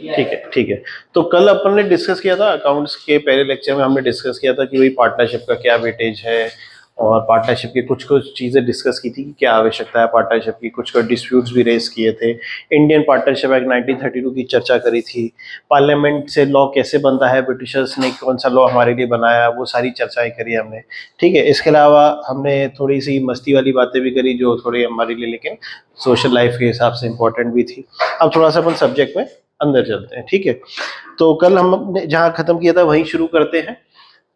ठीक है ठीक है। तो कल अपन ने डिस्कस किया था अकाउंट्स के पहले लेक्चर में, हमने डिस्कस किया था कि भाई पार्टनरशिप का क्या वेटेज है, और पार्टनरशिप की कुछ कुछ चीज़ें डिस्कस की थी कि क्या आवश्यकता है पार्टनरशिप की, कुछ कुछ डिस्प्यूट्स भी रेज किए थे। इंडियन पार्टनरशिप एक्ट 1932 की चर्चा करी थी। पार्लियामेंट से लॉ कैसे बनता है, ब्रिटिशर्स ने कौन सा लॉ हमारे लिए बनाया, वो सारी चर्चाएं करी हमने। ठीक है, इसके अलावा हमने थोड़ी सी मस्ती वाली बातें भी करी जो थोड़ी हमारे लिए लेकिन सोशल लाइफ के हिसाब से इम्पोर्टेंट भी थी। अब थोड़ा सा अपन सब्जेक्ट में अंदर चलते हैं। ठीक है, तो कल हमने जहाँ खत्म किया था वहीं शुरू करते हैं।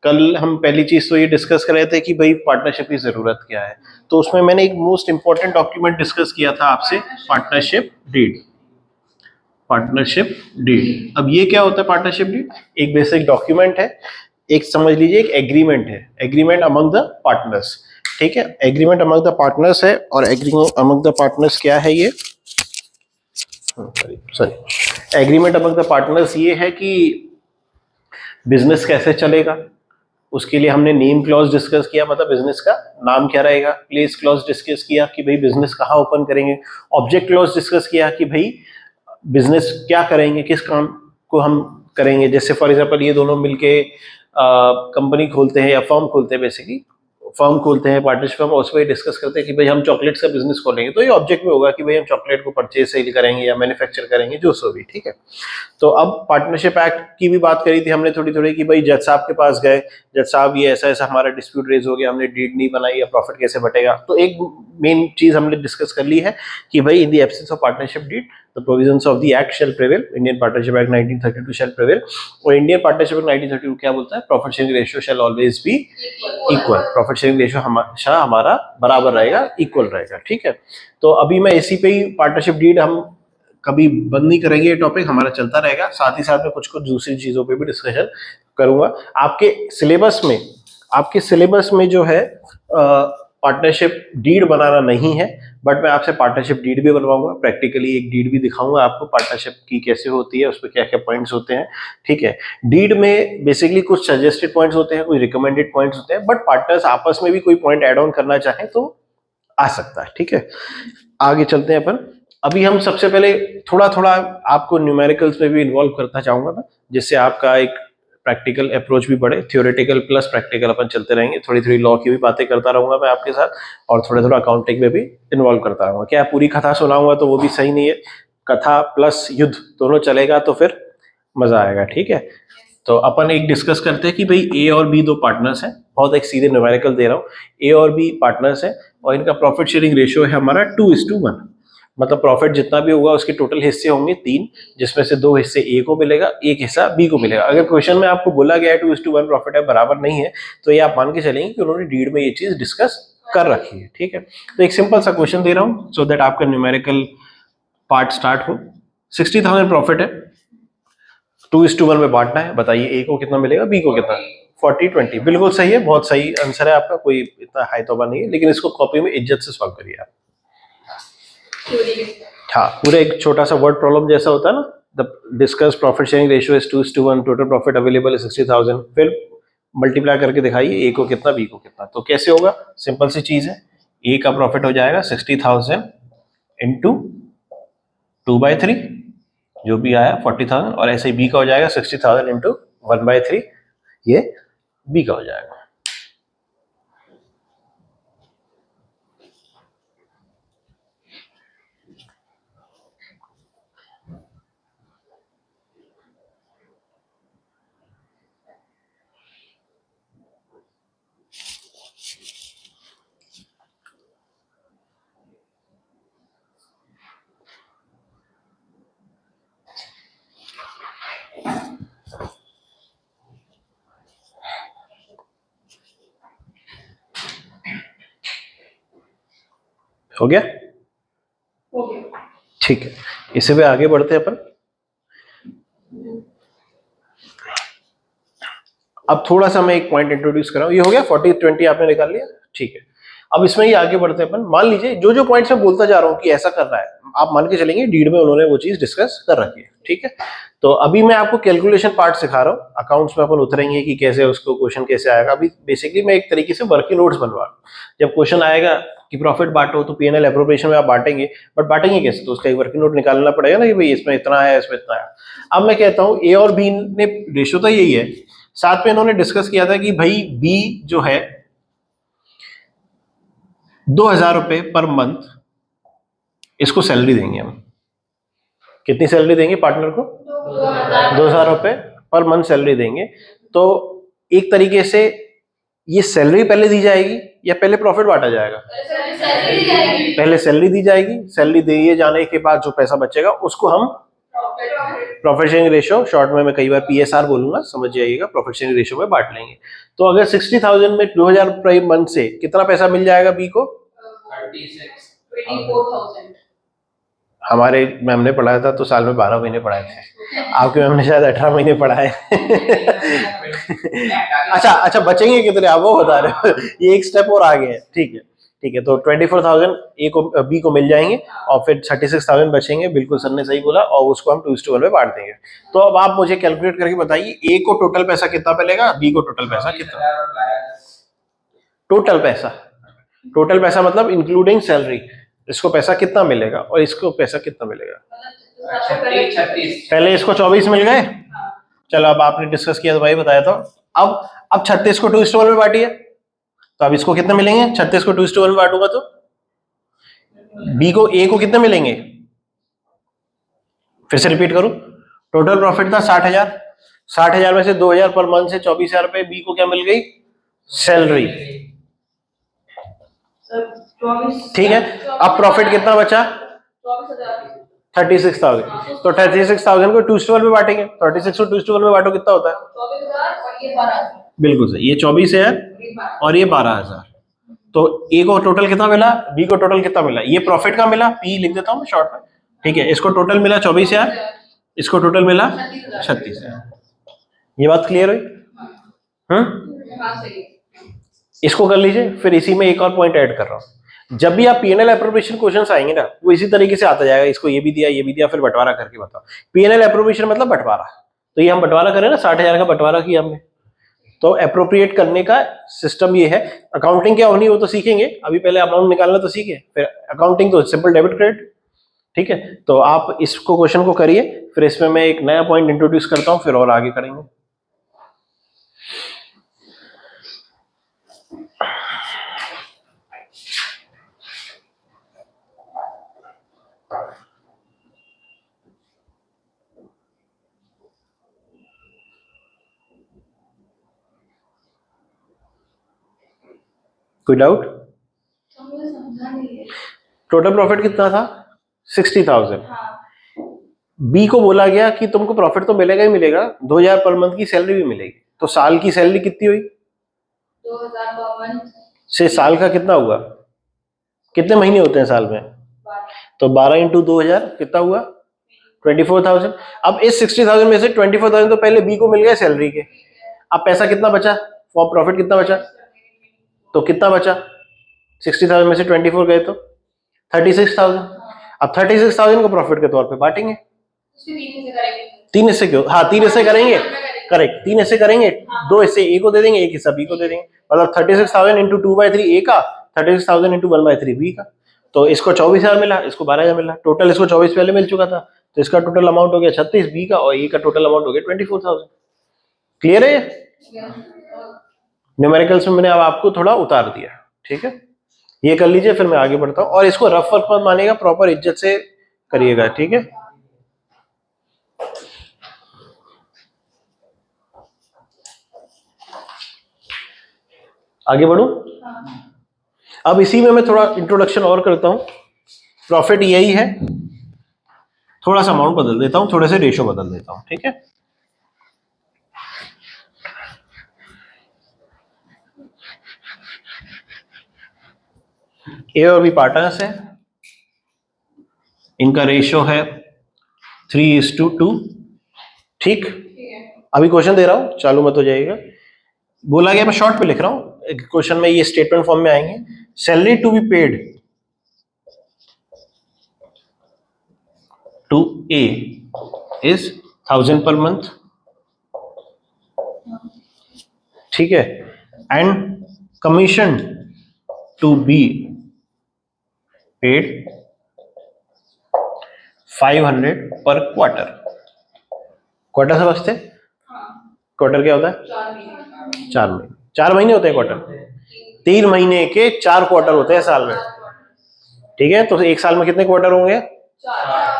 कल हम पहली चीज तो ये डिस्कस कर रहे थे कि भाई पार्टनरशिप की जरूरत क्या है। तो उसमें मैंने एक मोस्ट इंपॉर्टेंट डॉक्यूमेंट डिस्कस किया था आपसे, पार्टनरशिप डीड। पार्टनरशिप डीड, अब ये क्या होता है पार्टनरशिप डीड? एक बेसिक डॉक्यूमेंट है, एक समझ लीजिए एक एग्रीमेंट है, एग्रीमेंट अमंग द पार्टनर्स। ठीक है, एग्रीमेंट अमंग द पार्टनर्स है। और एग्रीमेंट अमंग द पार्टनर्स क्या है ये? Sorry, agreement among the partners ये है कि बिजनेस कैसे चलेगा, उसके लिए हमने नेम क्लॉज डिस्कस किया, मतलब बिजनेस का नाम क्या रहेगा। प्लेस क्लॉज डिस्कस किया कि भाई बिजनेस कहाँ ओपन करेंगे। ऑब्जेक्ट क्लॉज डिस्कस किया कि भाई बिजनेस क्या करेंगे, किस काम को हम करेंगे। जैसे फॉर एग्जांपल ये दोनों मिलके कंपनी खोलते हैं या फर्म खोलते हैं, बेसिकली फर्म खोलते हैं पार्टनरशिप में, उसमें डिस्कस करते हैं कि भाई हम चॉकलेट्स का बिजनेस खोलेंगे, तो ये ऑब्जेक्ट में होगा कि भाई हम चॉकलेट को परचेज सेल करेंगे या मैन्युफैक्चर करेंगे, जो सो भी। ठीक है, तो अब पार्टनरशिप एक्ट की भी बात करी थी हमने थोड़ी थोड़ी कि भाई जज साहब के पास गए, जज साहब ये ऐसा ऐसा हमारा डिस्प्यूट रेज हो गया, हमने डीड नहीं बनाई, या प्रॉफिट कैसे बटेगा। तो एक मेन चीज हमने डिस्कस कर ली है कि भाई in the absence of partnership deed the provisions of the act shall prevail, Indian partnership act 1932 shall prevail. और इंडियन पार्टनरशिप एक्ट 1932 क्या बोलता है? Profit sharing ratio shall always be equal. Profit sharing ratio हमेशा हमारा बराबर रहेगा, equal रहेगा। ठीक है, तो अभी मैं इसी पे ही पार्टनरशिप डीड हम कभी बंद नहीं करेंगे, ये टॉपिक हमारा चलता रहेगा। साथ ही साथ में कुछ कुछ दूसरी चीजों पे भी डिस्कशन करूंगा। आपके सिलेबस में जो है पार्टनरशिप डीड बनाना नहीं है, बट मैं आपसे पार्टनरशिप डीड भी बनवाऊंगा, प्रैक्टिकली एक डीड भी दिखाऊंगा आपको पार्टनरशिप की कैसे होती है, उस पर क्या क्या पॉइंट्स होते हैं। ठीक है, डीड में बेसिकली कुछ सजेस्टेड पॉइंट्स होते हैं, कुछ रिकमेंडेड पॉइंट्स होते हैं, बट पार्टनर्स आपस में भी कोई पॉइंट ऐड ऑन करना चाहें तो आ सकता है। ठीक है, आगे चलते हैं अपन। अभी हम सबसे पहले थोड़ा थोड़ा आपको न्यूमेरिकल्स में भी इन्वॉल्व करना चाहूंगा मैं, जिससे आपका एक प्रैक्टिकल अप्रोच भी बढ़े। थ्योरेटिकल प्लस प्रैक्टिकल अपन चलते रहेंगे, थोड़ी थोड़ी लॉ की भी बातें करता रहूंगा मैं आपके साथ, और थोड़ा थोड़ा अकाउंटिंग में भी इन्वॉल्व करता रहूंगा। क्या पूरी कथा सुनाऊंगा तो वो भी सही नहीं है, कथा प्लस युद्ध दोनों चलेगा तो फिर मजा आएगा। ठीक है, तो अपन एक डिस्कस करते हैं कि भाई ए और बी दो पार्टनर्स हैं, बहुत एक सीधे न्यूमेरिकल दे रहा हूँ। ए और बी पार्टनर्स हैं और इनका प्रॉफिट शेयरिंग रेशियो है हमारा 2:1, मतलब प्रॉफिट जितना भी होगा उसके टोटल हिस्से होंगे 3, जिसमें से 2 हिस्से ए को मिलेगा, एक हिस्सा बी को मिलेगा। अगर क्वेश्चन में आपको बोला गया है 2:1 प्रॉफिट है, बराबर नहीं है, तो ये आप मान के चलेंगे कि उन्होंने डीड में ये चीज डिस्कस कर रखी है। ठीक है, तो एक सिंपल सा क्वेश्चन दे रहा हूँ सो दैट आपका न्यूमेरिकल पार्ट स्टार्ट हो। 60,000 प्रॉफिट है, 2:1 में बांटना है, बताइए ए को कितना मिलेगा, बी को कितना? 40-20, बिल्कुल सही है, बहुत सही आंसर है आपका, कोई इतना हाई तौबा नहीं है, लेकिन इसको कॉपी में इज्जत से सॉल्व करिए आप। हाँ, पूरा एक छोटा सा वर्ड प्रॉब्लम जैसा होता है ना, the discuss profit sharing ratio is 2:1, total profit available है 60,000, फिर मल्टीप्लाई करके दिखाइए ए को कितना, बी को कितना। तो कैसे होगा? सिंपल सी चीज है, ए का प्रॉफिट हो जाएगा 60,000 इंटू 2/3, जो भी आया 40,000, और ऐसे ही बी का हो जाएगा 60,000 इंटू 1/3, ये बी का हो जाएगा। हो गया? ठीक है, इसे भी आगे बढ़ते हैं अपन। अब थोड़ा सा मैं एक पॉइंट इंट्रोड्यूस कर रहा हूं, ये हो गया 40-20 आपने निकाल लिया। ठीक है, अब इसमें ही आगे बढ़ते हैं अपन। मान लीजिए जो जो पॉइंट्स मैं बोलता जा रहा हूँ कि ऐसा करना है, आप मान के चलेंगे डीड में उन्होंने वो चीज डिस्कस कर रखी है। ठीक है, तो अभी मैं आपको कैलकुलेशन पार्ट सिखा रहा हूँ, अकाउंट्स में अपन उतरेंगे कि कैसे उसको क्वेश्चन कैसे आएगा। अभी बेसिकली मैं एक तरीके से वर्किंग नोट्स बनवा रहा हूँ, जब क्वेश्चन आएगा कि प्रॉफिट बांटो, तो पीएनएल एप्रोप्रिएशन में आप बांटेंगे, बट बांटेंगे कैसे? तो उसका एक वर्किंग नोट निकालना पड़ेगा ना कि भाई इसमें इतना है, इसमें इतना है। अब मैं कहता हूँ ए और बी ने रेशियो तो यही है, साथ में इन्होंने डिस्कस किया था कि भाई बी जो है 2000 रुपए पर मंथ इसको सैलरी देंगे हम। कितनी सैलरी देंगे पार्टनर को? 2000 रुपए पर मंथ सैलरी देंगे। तो एक तरीके से ये सैलरी पहले दी जाएगी या पहले प्रॉफिट बांटा जाएगा? पहले सैलरी दी जाएगी, सैलरी दिए जाने के बाद जो पैसा बचेगा उसको हम प्रॉफिट शेयरिंग रेशियो, शॉर्ट में मैं कई बार पीएसआर बोलूंगा, समझ जाइएगा, प्रॉफिट शेयरिंग रेशियो में बांट लेंगे। तो अगर 60,000 में 2000 पर मंथ से कितना पैसा मिल जाएगा बी को? 24,000। हमारे मैम ने पढ़ाया था तो साल में 12 महीने पढ़ाए थे, आपके मैम ने शायद 18 महीने पढ़ाए। अच्छा बचेंगे कितने आप वो बता रहे हो? ये एक स्टेप और आगे है, ठीक है ठीक है। तो 24,000 ए को बी को मिल जाएंगे और फिर 36,000 बचेंगे, बिल्कुल सर ने सही बोला, और उसको हम 2:1 में बांट देंगे। तो अब आप मुझे कैलकुलेट करके बताइए ए को टोटल पैसा कितना मिलेगा, बी को टोटल पैसा कितना? टोटल पैसा मतलब इंक्लूडिंग सैलरी, इसको पैसा कितना मिलेगा और इसको पैसा कितना मिलेगा? 36। पहले इसको 24 मिल गए, चलो अब आपने डिस्कस किया तो भाई बताया। तो अब 36 को 2:1 में बांटिए, तो अब इसको कितने मिलेंगे? 36 को 2:1 में बांटूंगा तो बी को, ए को कितने मिलेंगे? फिर से रिपीट करूं, टोटल प्रॉफिट था 60,000, 60,000 में से 2,000 पर मंथ से 24,000 रुपए बी को क्या मिल गई? सैलरी, ठीक है। अब प्रॉफिट कितना बचा? 36,000। तो 36,000 को 2:1 में बांटेंगे, 36 को 2:1 में बांटो कितना होता है? 24,000। बिल्कुल सही, ये 24,000 और ये 12,000। तो ए को टोटल कितना मिला, बी को टोटल कितना मिला? ये प्रॉफिट का मिला, पी लिख देता हूं मैं शॉर्ट में, ठीक है। इसको टोटल मिला 24,000, इसको टोटल मिला 36,000। ये बात क्लियर हुई? इसको कर लीजिए। फिर इसी में एक और पॉइंट ऐड कर रहा हूं, जब भी आप पीएनएल एप्रोप्रिएशन क्वेश्चंस आएंगे ना, वो इसी तरीके से आता जाएगा, इसको ये भी दिया फिर बंटवारा करके बताओ। पीएनएल एप्रोप्रिएशन मतलब बंटवारा, तो ये हम बंटवारा करें ना, 60,000 का बंटवारा किया हमने, तो एप्रोप्रिएट करने का सिस्टम ये है। अकाउंटिंग क्या होनी वो तो सीखेंगे, अभी पहले अमाउंट निकालना तो सीखे, फिर अकाउंटिंग तो सिंपल डेबिट क्रेडिट, ठीक है। तो आप इसको क्वेश्चन को करिए, फिर इसमें मैं एक नया पॉइंट इंट्रोड्यूस करता हूं, फिर और आगे करेंगे। कोई डाउट? टोटल प्रॉफिट कितना था? 60,000। बी को बोला गया कि तुमको प्रॉफिट तो मिलेगा ही मिलेगा, 2,000 पर मंथ की सैलरी भी मिलेगी। तो साल की सैलरी कितनी हुई? 2,000 पर मंथ से साल का कितना हुआ? कितने महीने होते हैं साल में? तो 12 इंटू 2,000 कितना हुआ? 24,000। अब इस 60,000 में से 24,000 तो पहले बी को मिल गए सैलरी के, अब पैसा कितना बचा? फॉर प्रॉफिट कितना बचा? तो कितना बचा? 60,000 में से 24 गए तो 36,000। अब 36,000 को प्रॉफिट के तौर पे बांटेंगे, 3 हिस्से क्यों? हाँ 3 हिस्से करेंगे, करेक्ट, 3 हिस्से करेंगे, 2 हिस्से ए को दे देंगे, 1 हिस्सा बी को दे देंगे। मतलब 36,000 इंटू 2/3 ए का, 36,000 इंटू 1/3 बी का। तो इसको 24,000 मिला, इसको 12,000 मिला, टोटल इसको 24 पहले मिल चुका था, तो इसका टोटल अमाउंट हो गया 36 बी का, और ए का टोटल अमाउंट हो गया 24,000। क्लियर है? न्यूमेरिकल्स में मैंने अब आपको थोड़ा उतार दिया, ठीक है। ये कर लीजिए, फिर मैं आगे बढ़ता हूँ, और इसको रफ वर्क मत मानिएगा, प्रॉपर इज्जत से करिएगा, ठीक है। आगे बढ़ूं? अब इसी में मैं थोड़ा इंट्रोडक्शन और करता हूं। प्रॉफिट यही है, थोड़ा सा अमाउंट बदल देता हूं, थोड़े से रेशो बदल देता हूं, ठीक है। ए और बी पार्टनर्स है, इनका रेशियो है 3:2, ठीक। अभी क्वेश्चन दे रहा हूं, चालू मत हो जाएगा। बोला गया, मैं शॉर्ट पे लिख रहा हूं, क्वेश्चन में ये स्टेटमेंट फॉर्म में आएंगे। Salary to be paid to A is 1,000 per month, ठीक है, and commission to be paid 500 per quarter. Quarter समझते? क्वार्टर क्या होता है? 4 महीने। 4 महीने होते हैं क्वार्टर। 3 महीने के 4 क्वार्टर होते हैं साल में। ठीक है, तो एक साल में कितने क्वार्टर होंगे?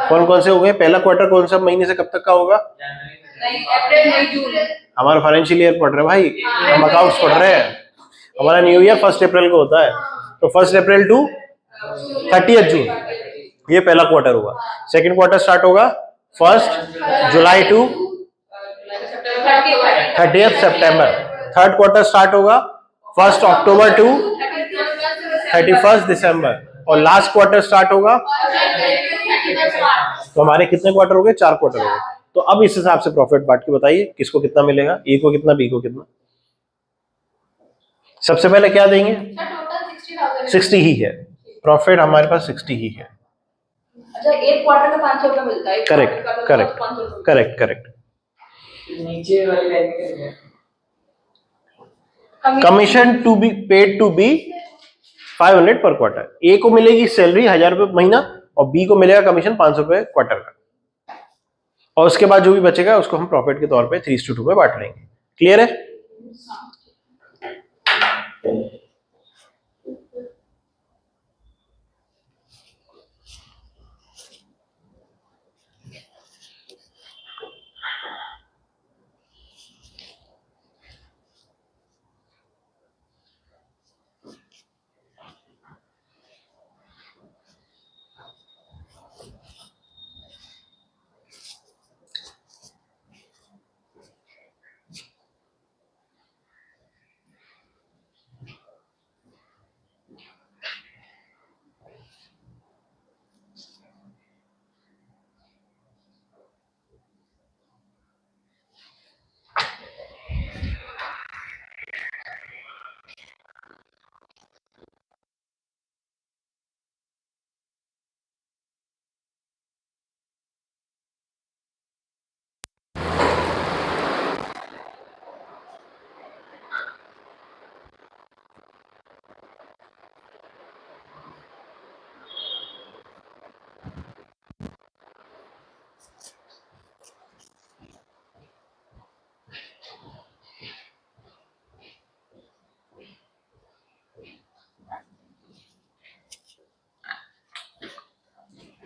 कौन कौन से होंगे? पहला क्वार्टर कौन सा महीने से कब तक का होगा? अप्रैल मई जून। हमारा फाइनेंशियल ईयर पढ़ रहे हैं भाई, हम अकाउंट्स पढ़ रहे हैं। हमारा न्यू ईयर 1 अप्रैल को होता है, तो 1 अप्रैल टू 30 जून, ये पहला क्वार्टर होगा। सेकंड क्वार्टर स्टार्ट होगा 1 जुलाई टू 30 सितंबर। थर्ड क्वार्टर स्टार्ट होगा 1 अक्टूबर टू 31 दिसंबर, और लास्ट क्वार्टर स्टार्ट होगा। तो हमारे कितने क्वार्टर हो गए? 4 क्वार्टर हो गए। तो अब इस हिसाब से प्रॉफिट बांट के बताइए किसको कितना मिलेगा, ए को कितना, बी को कितना। सबसे पहले क्या देंगे? 60 ही है, प्रॉफिट हमारे पास 60 ही है। अच्छा, एक क्वार्टर का 500 रुपया मिलता है। Correct correct correct correct. नीचे वाली लाइन में commission to be paid to be 500 per quarter. ए को मिलेगी सैलरी 1000 रुपये महीना, और बी को मिलेगा कमीशन 500 रुपये क्वार्टर का, और उसके बाद जो भी बचेगा उसको हम प्रॉफिट के तौर पे 3:2 में बांट लेंगे। क्लियर है?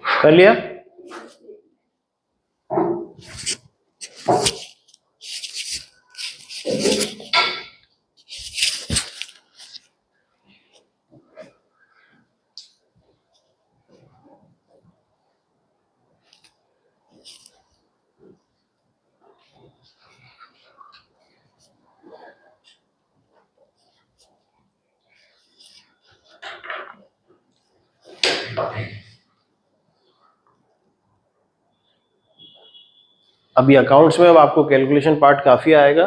कर लिया? अभी अकाउंट्स में अब आपको कैलकुलेशन पार्ट काफी आएगा,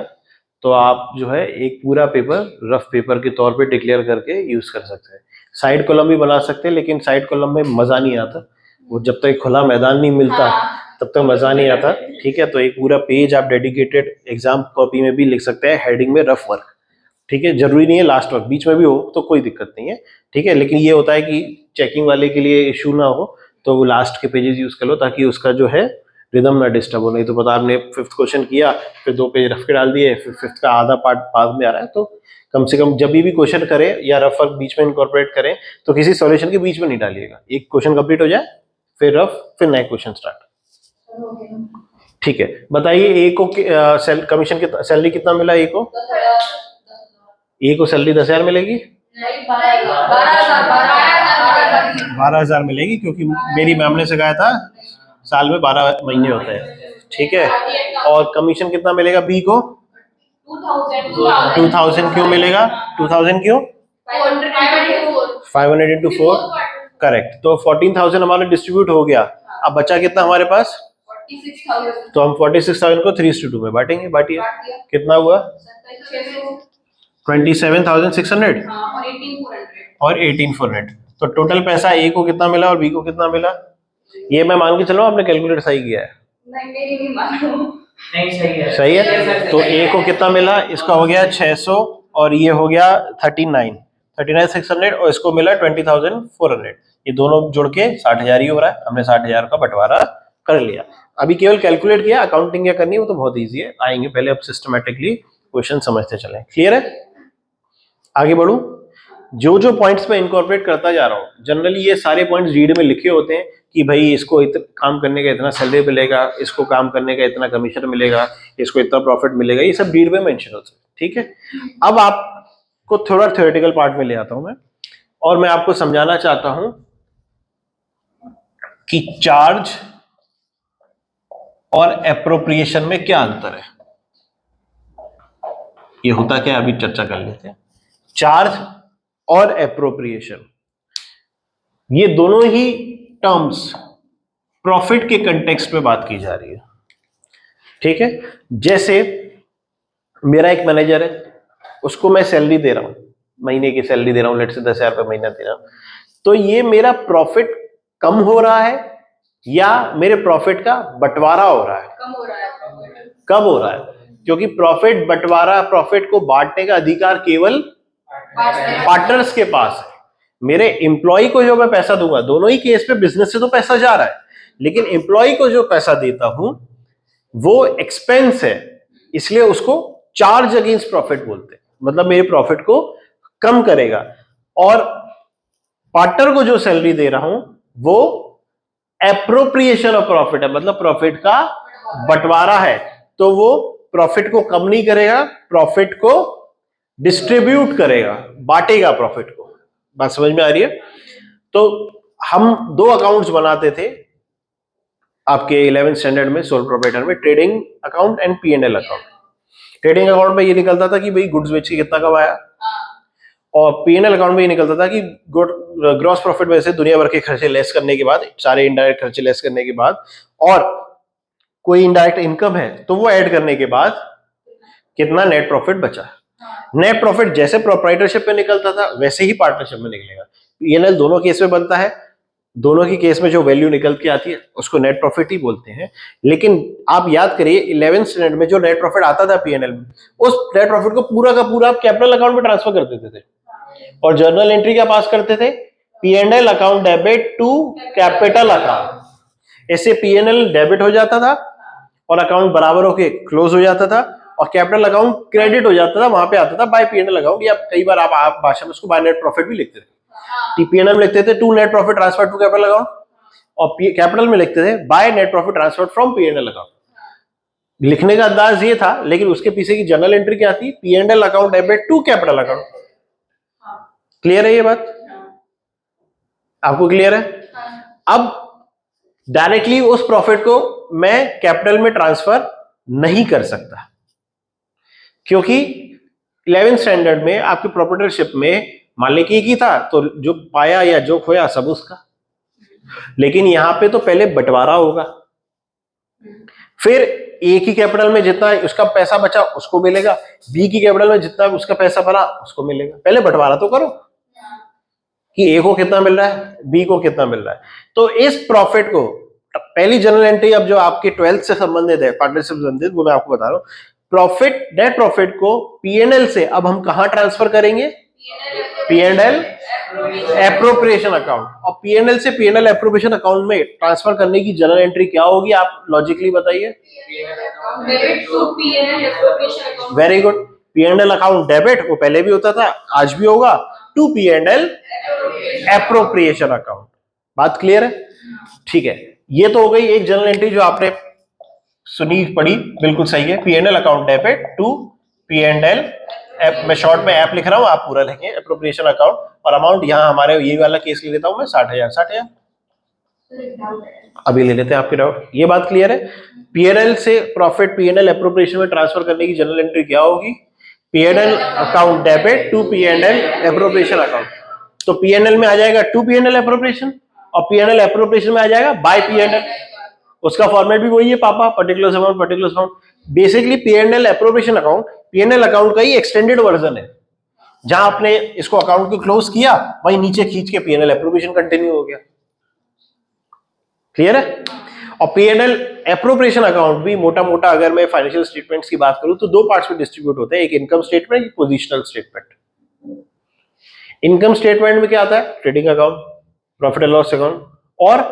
तो आप जो है एक पूरा पेपर रफ पेपर के तौर पे डिक्लेयर करके यूज कर सकते हैं। साइड कॉलम भी बना सकते हैं, लेकिन साइड कॉलम में मजा नहीं आता, वो जब तक खुला मैदान नहीं मिलता तब तक मजा नहीं आता। ठीक है, तो एक पूरा पेज आप डेडिकेटेड एग्जाम कॉपी में भी लिख सकते हैं, हेडिंग में रफ वर्क। ठीक है, जरूरी नहीं है लास्ट वर्क, बीच में भी हो तो कोई दिक्कत नहीं है। ठीक है, लेकिन ये होता है कि चेकिंग वाले के लिए इशू ना हो तो वो लास्ट के पेजेस यूज कर लो, ताकि उसका जो है रिदम ना डिस्टर्ब हो। नहीं तो पता आपने 5th क्वेश्चन किया, फिर 2 पेज रफ के डाल दिए, फिर 5th का आधा पार्ट बाद में आ रहा है। तो कम से कम जब भी क्वेश्चन करें या रफ वर्क बीच में इनकॉर्पोरेट करें तो किसी सॉल्यूशन के बीच में नहीं डालिएगा। एक क्वेश्चन कंप्लीट हो जाए फिर रफ, फिर नए क्वेश्चन स्टार्ट। ठीक है, बताइए ए को कमीशन कितना, सैलरी कितना मिला ए को? ए को सैलरी 10,000 मिलेगी? 12,000 मिलेगी, क्योंकि मेरी मैम ने सिखाया था साल में 12 महीने होते हैं। ठीक है, और कमीशन कितना मिलेगा बी को? 2000 क्यों मिलेगा? 2000 क्यों? 500 into 4, करेक्ट। तो 14,000 हमारा डिस्ट्रीब्यूट हो गया। अब बचा कितना हमारे पास? 46,000। तो हम 46,000 को 3:2 में बांटेंगे। बांटिए, कितना हुआ? 27,600 और 18,400। तो टोटल पैसा ए को कितना मिला और बी को कितना मिला? ये मैं मान के चलो आपने कैलकुलेटर सही किया है। नहीं सही है। सही है, तो ए को कितना मिला? इसका हो गया 600 और ये हो गया 39,600 और इसको मिला 20,400। ये दोनों जुड़ के 60,000 ही हो रहा है। हमने 60,000 का बंटवारा कर लिया। अभी केवल कैलकुलेट किया, अकाउंटिंग क्या करनी है वो तो बहुत ईजी है, आएंगे। पहले अब सिस्टमेटिकली क्वेश्चन समझते चलें। क्लियर है? आगे बढ़ूं। जो जो पॉइंट्स में इनकॉर्पोरेट करता जा रहा हूं, जनरली ये सारे पॉइंट्स रीड में लिखे होते हैं कि भाई इसको काम करने का इतना सैलरी मिलेगा, इसको काम करने का इतना कमीशन मिलेगा, इसको इतना प्रॉफिट मिलेगा, ये सब रीड में मेंशन होता है। ठीक है, अब आपको थोड़ा थ्योरेटिकल पार्ट में ले आता हूं मैं, और मैं आपको समझाना चाहता हूं कि चार्ज और एप्रोप्रिएशन में क्या अंतर है। ये होता क्या, अभी चर्चा कर लेते हैं। चार्ज और एप्रोप्रिएशन, ये दोनों ही टर्म्स प्रॉफिट के कंटेक्स्ट में बात की जा रही है। ठीक है, जैसे मेरा एक मैनेजर है, उसको मैं सैलरी दे रहा हूं, महीने की सैलरी दे रहा हूं, लेट से 10,000 रुपये महीना दे रहा हूं, तो ये मेरा प्रॉफिट कम हो रहा है या मेरे प्रॉफिट का बंटवारा हो रहा है? कम हो रहा है। कब हो रहा है? क्योंकि प्रॉफिट बंटवारा, प्रॉफिट को बांटने का अधिकार केवल पार्टनर्स के पास है। मेरे एम्प्लॉय को जो मैं पैसा दूंगा, दोनों ही केस पे बिजनेस से तो पैसा जा रहा है, लेकिन एम्प्लॉय को जो पैसा देता हूं वो एक्सपेंस है, इसलिए उसको चार्ज अगेंस्ट प्रॉफिट बोलते हैं। मतलब मेरे प्रॉफिट को कम करेगा। और पार्टनर को जो सैलरी दे रहा हूं वो एप्रोप्रिएशन ऑफ प्रॉफिट है, मतलब प्रॉफिट का बंटवारा है, तो वो प्रॉफिट को कम नहीं करेगा, प्रॉफिट को डिस्ट्रीब्यूट करेगा, बांटेगा प्रॉफिट को। बात समझ में आ रही है? तो हम दो अकाउंट्स बनाते थे आपके 11th स्टैंडर्ड में सोल प्रोप्राइटर में, trading account and P&L account. Trading account में ये निकलता था कि भाई गुड्स बेच के कितना कमाया, और P&L अकाउंट में ये निकलता था कि ग्रॉस प्रॉफिट में से दुनिया भर के खर्चे लेस करने के बाद, सारे इनडायरेक्ट खर्चे लेस करने के बाद, और कोई इनडायरेक्ट इनकम है तो वो ऐड करने के बाद कितना नेट प्रॉफिट बचा। नेट प्रॉफिट जैसे प्रोप्राइटरशिप में निकलता था वैसे ही पार्टनरशिप में निकलेगा। P&L दोनों केस में बनता है, दोनों की केस में जो वैल्यू निकल के आती है उसको नेट प्रॉफिट ही बोलते हैं। लेकिन आप याद करिए 11th स्टैंडर्ड में जो नेट प्रॉफिट आता था P&L में, उस नेट प्रॉफिट को पूरा का पूरा आप कैपिटल अकाउंट में ट्रांसफर कर देते थे और जर्नल एंट्री क्या पास करते थे, P&L account debit to capital account. ऐसे P&L डेबिट हो जाता था और अकाउंट बराबर होके क्लोज हो जाता था, और कैपिटल अकाउंट क्रेडिट हो जाता था, वहां पे आता था बाय P&L अकाउंट, या कई बार आप भाषा में उसको बाय नेट प्रॉफिट भी लिखते थे। P&L में लिखते थे to net profit transfer to capital account, और कैपिटल में लिखते थे by net profit transfer from P&L account. लिखने का अंदाज ये था, लेकिन उसके पीछे की जर्नल एंट्री क्या थी, P&L account debit to capital account. Clear है ये बात? आपको क्लियर है? अब डायरेक्टली उस प्रॉफिट को मैं कैपिटल में ट्रांसफर नहीं कर सकता, क्योंकि 11th स्टैंडर्ड में आपके प्रोप्राइटरशिप में मालिक एक ही था, तो जो पाया या जो खोया सब उसका। लेकिन यहां पे तो पहले बंटवारा होगा, फिर ए की कैपिटल में जितना उसका पैसा बचा उसको मिलेगा, बी की कैपिटल में जितना उसका पैसा भरा उसको मिलेगा। पहले बंटवारा तो करो कि ए को कितना मिल रहा है, बी को कितना मिल रहा है। तो इस प्रॉफिट को पहली जनरल एंट्री, अब जो आपके 12th से संबंधित है, पार्टनरशिप से संबंधित, वो मैं आपको बता रहा हूं। प्रॉफिट, नेट प्रॉफिट को P&L से अब हम कहां ट्रांसफर करेंगे, P&L एप्रोप्रिएशन अकाउंट। और P&L से P&L एप्रोप्रिएशन अकाउंट में ट्रांसफर करने की जनरल एंट्री क्या होगी, आप लॉजिकली बताइए। Debit to P&L appropriation account. Very good. P&L account debit, वो पहले भी होता था आज भी होगा, टू P&L एप्रोप्रिएशन अकाउंट। बात क्लियर है? ठीक है, ये तो हो गई एक जनरल एंट्री जो आपने सुनी पढ़ी, बिल्कुल सही है। P&L account debit to P&L, मैं शॉर्ट में ऐप लिख रहा हूं, आप पूरा लिखें, एप्रोप्रिएशन अकाउंट। और अमाउंट यहां हमारे ये वाला केस ले लेता हूं मैं, 60,000 अभी ले लेते हैं आपके डाउट। ये बात क्लियर है? P&L से प्रॉफिट P&L एप्रोप्रिएशन में ट्रांसफर करने की जनरल एंट्री क्या होगी, P&L account debit to P&L appropriation account. तो P&L में आ जाएगा टू P&L एप्रोप्रिएशन, और P&L एप्रोप्रिएशन में आ जाएगा बाय P&L। उसका फॉर्मेट भी वही है पापा, particular amount particular amount. Basically P&L appropriation account P&L account का ही एक्सटेंडेड वर्जन है, जहां आपने इसको अकाउंट को क्लोज किया, वहीं नीचे खींच के P&L एप्रोप्रिएशन कंटिन्यू हो गया। क्लियर है? और P&L एप्रोप्रिएशन अकाउंट भी मोटा मोटा अगर मैं फाइनेंशियल स्टेटमेंट्स की बात करूं तो दो पार्ट्स में डिस्ट्रीब्यूट होते हैं, एक इनकम स्टेटमेंट, एक पोजिशनल स्टेटमेंट। इनकम स्टेटमेंट में क्या आता है, trading account, profit and loss account, और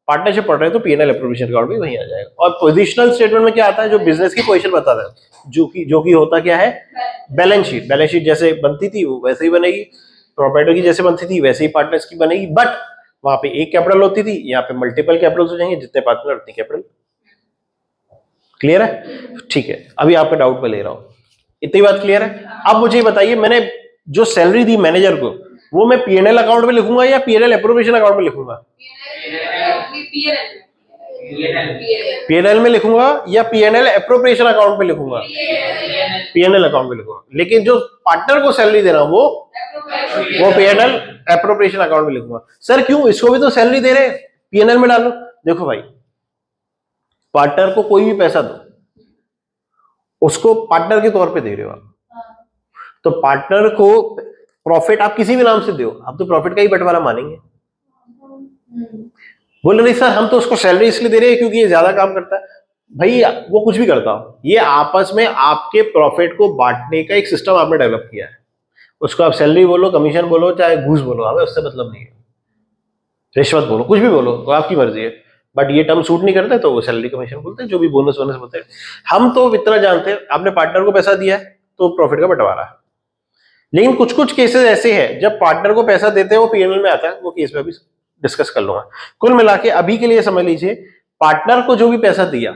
पार्टनरशिप पढ़ रहे हैं तो P and L appropriation account भी वहीं आ जाएगा। और पोजिशनल स्टेटमेंट में क्या आता है, जो बिजनेस की पोजीशन बताता है, जो कि होता क्या है, बैलेंस शीट। बैलेंस शीट जैसे बनती थी वो वैसे ही बनेगी, प्रोप्राइटर की जैसे बनती थी वैसे ही पार्टनर्स की बनेगी, बट वहां पे एक कैपिटल होती थी, यहाँ पे मल्टीपल कैपिटल हो जाएंगे, जितने पार्टनर उतनी कैपिटल। क्लियर है? ठीक है, अभी आपका डाउट मैं ले रहा हूं, इतनी बात क्लियर है? अब मुझे बताइए, मैंने जो सैलरी दी मैनेजर को, वो मैं पीएनएल अकाउंट में लिखूंगा या पीएनएल एप्रोप्रिएशन अकाउंट में लिखूंगा? पीएनएल में लिखूंगा या पीएनएल एप्रोप्रिएशन अकाउंट में लिखूंगा? पीएनएल अकाउंट में लिखूंगा। लेकिन जो पार्टनर को सैलरी दे रहा हूं वो पीएनएल एप्रोप्रिएशन अकाउंट में लिखूंगा। सर क्यों, इसको भी तो सैलरी दे रहे हैं, पीएनएल में डालो। देखो भाई, पार्टनर को कोई भी पैसा दो, उसको पार्टनर के तौर पे दे रहे हो आप, तो पार्टनर को प्रॉफिट आप किसी भी नाम से दो, आप तो प्रॉफिट का ही बंटवारा मानेंगे। बोले नहीं सर, हम तो उसको सैलरी इसलिए दे रहे हैं क्योंकि ये ज्यादा काम करता है। भाई वो कुछ भी करता हो, ये आपस में आपके प्रॉफिट को बांटने का एक सिस्टम आपने डेवलप किया है। उसको आप सैलरी बोलो, कमीशन बोलो, चाहे घूस बोलो, हमें उससे मतलब नहीं है। रिश्वत बोलो, कुछ भी बोलो, तो आपकी मर्जी है, बट ये टर्म सूट नहीं करते तो वो सैलरी कमीशन बोलते हैं, जो भी बोनस वोनस बोलते हैं। हम तो इतना जानते हैं, आपने पार्टनर को पैसा दिया है तो प्रॉफिट का बंटवारा है। लेकिन कुछ कुछ केसेस ऐसे हैं जब पार्टनर को पैसा देते हैं वो पीएनएल में आता है, वो केस में भी डिस्कस कर लूंगा। कुल मिला के अभी के लिए समझ लीजिए, पार्टनर को जो भी पैसा दिया,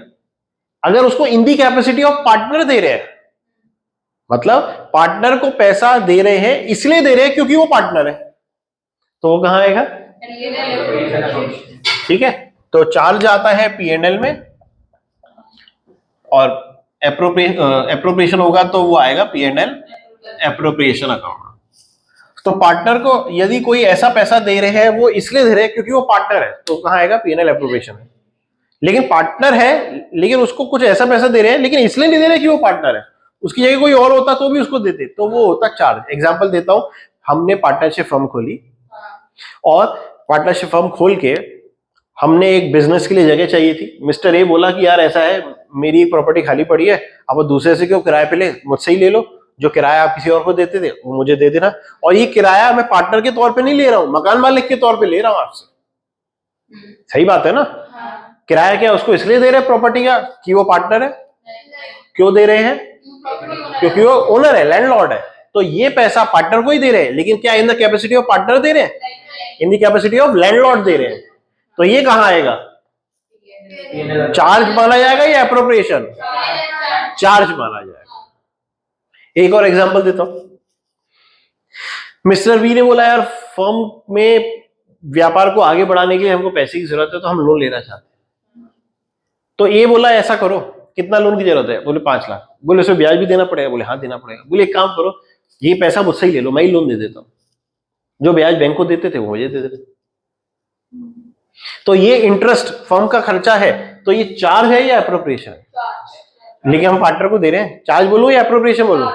अगर उसको इन दी कैपेसिटी ऑफ पार्टनर दे रहे हैं, मतलब पार्टनर को पैसा दे रहे हैं इसलिए दे रहे हैं क्योंकि वो पार्टनर है, तो वो कहां आएगा? ठीक है, तो चार्ज आता है पीएनएल में, और एप्रोप्रिएशन होगा तो वो आएगा पीएनएल एप्रोप्रिएशन अकाउंट। तो पार्टनर को यदि कोई ऐसा पैसा दे रहे हैं, वो इसलिए दे रहे हैं क्योंकि वो पार्टनर है, तो कहां आएगा? पीएनएल एप्रोप्रिएशन है। लेकिन पार्टनर है, लेकिन उसको कुछ ऐसा पैसा दे रहे हैं, लेकिन इसलिए नहीं दे रहे कि वो पार्टनर है, उसकी जगह कोई और होता तो भी उसको देते, तो वो होता चार्ज। एग्जांपल देता हूं, हमने पार्टनरशिप फर्म खोली, और पार्टनरशिप फर्म खोल के हमने एक बिजनेस के लिए जगह चाहिए थी। मिस्टर ए बोला कि यार ऐसा है, मेरी प्रॉपर्टी खाली पड़ी है, अब वो दूसरे से क्यों किराए पे ले, मुझसे ही ले लो, जो किराया आप किसी और को देते थे वो मुझे दे देना, और ये किराया मैं पार्टनर के तौर पे नहीं ले रहा हूं, मकान मालिक के तौर पे ले रहा हूं आपसे। सही बात है ना? किराया क्या उसको इसलिए दे रहे हैं प्रॉपर्टी का कि वो पार्टनर है? क्यों दे रहे हैं? क्योंकि वो ओनर है, लैंडलॉर्ड है। तो ये पैसा पार्टनर को ही दे रहे हैं, लेकिन क्या in the capacity of partner दे रहे हैं? In the capacity of landlord दे रहे हैं। तो ये कहां आएगा? चार्ज माना जाएगा या एप्रोप्रिएशन? चार्ज माना जाएगा। एक और एग्जांपल देता हूं, मिस्टर वी ने बोला यार फर्म में व्यापार को आगे बढ़ाने के लिए हमको पैसे की जरूरत है, तो हम लोन लेना चाहते हैं। तो ये बोला ऐसा करो, कितना लोन की जरूरत है? बोले 5 लाख। बोले उसमें ब्याज भी देना पड़ेगा? बोले हाँ देना पड़ेगा। बोले एक काम करो, ये पैसा मुझसे ही ले लो, मैं ही लोन दे देता हूं, जो ब्याज बैंक को देते थे वो मुझे दे देते। तो ये इंटरेस्ट फर्म का खर्चा है, तो ये चार्ज है या एप्रोप्रिएशन है? लेकिन हम पार्टनर को दे रहे हैं, चार्ज बोलूं या एप्रोप्रिएशन बोलूं?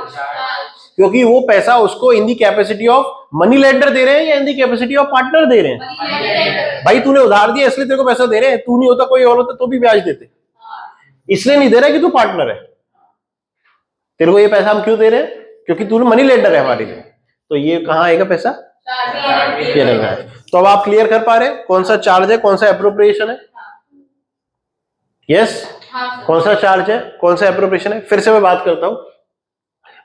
क्योंकि वो पैसा उसको इन दी कैपेसिटी ऑफ मनी लेंडर दे रहे हैं या इन दी कैपेसिटी ऑफ पार्टनर दे रहे हैं? भाई तूने उधार दिया इसलिए तेरे को पैसा दे रहे हैं, तू नहीं होता कोई और होता तो भी ब्याज देते, इसलिए नहीं दे रहा कि तू पार्टनर है। तेरे को ये पैसा हम क्यों दे रहे हैं? क्योंकि तू मनी लेंडर है हमारे लिए। तो ये कहां आएगा पैसा? तो अब आप क्लियर कर पा रहे हैं कौन सा चार्ज है, कौन सा एप्रोप्रिएशन है? यस, कौन सा चार्ज है, कौन सा एप्रोप्रिएशन है? फिर से मैं बात करता हूं,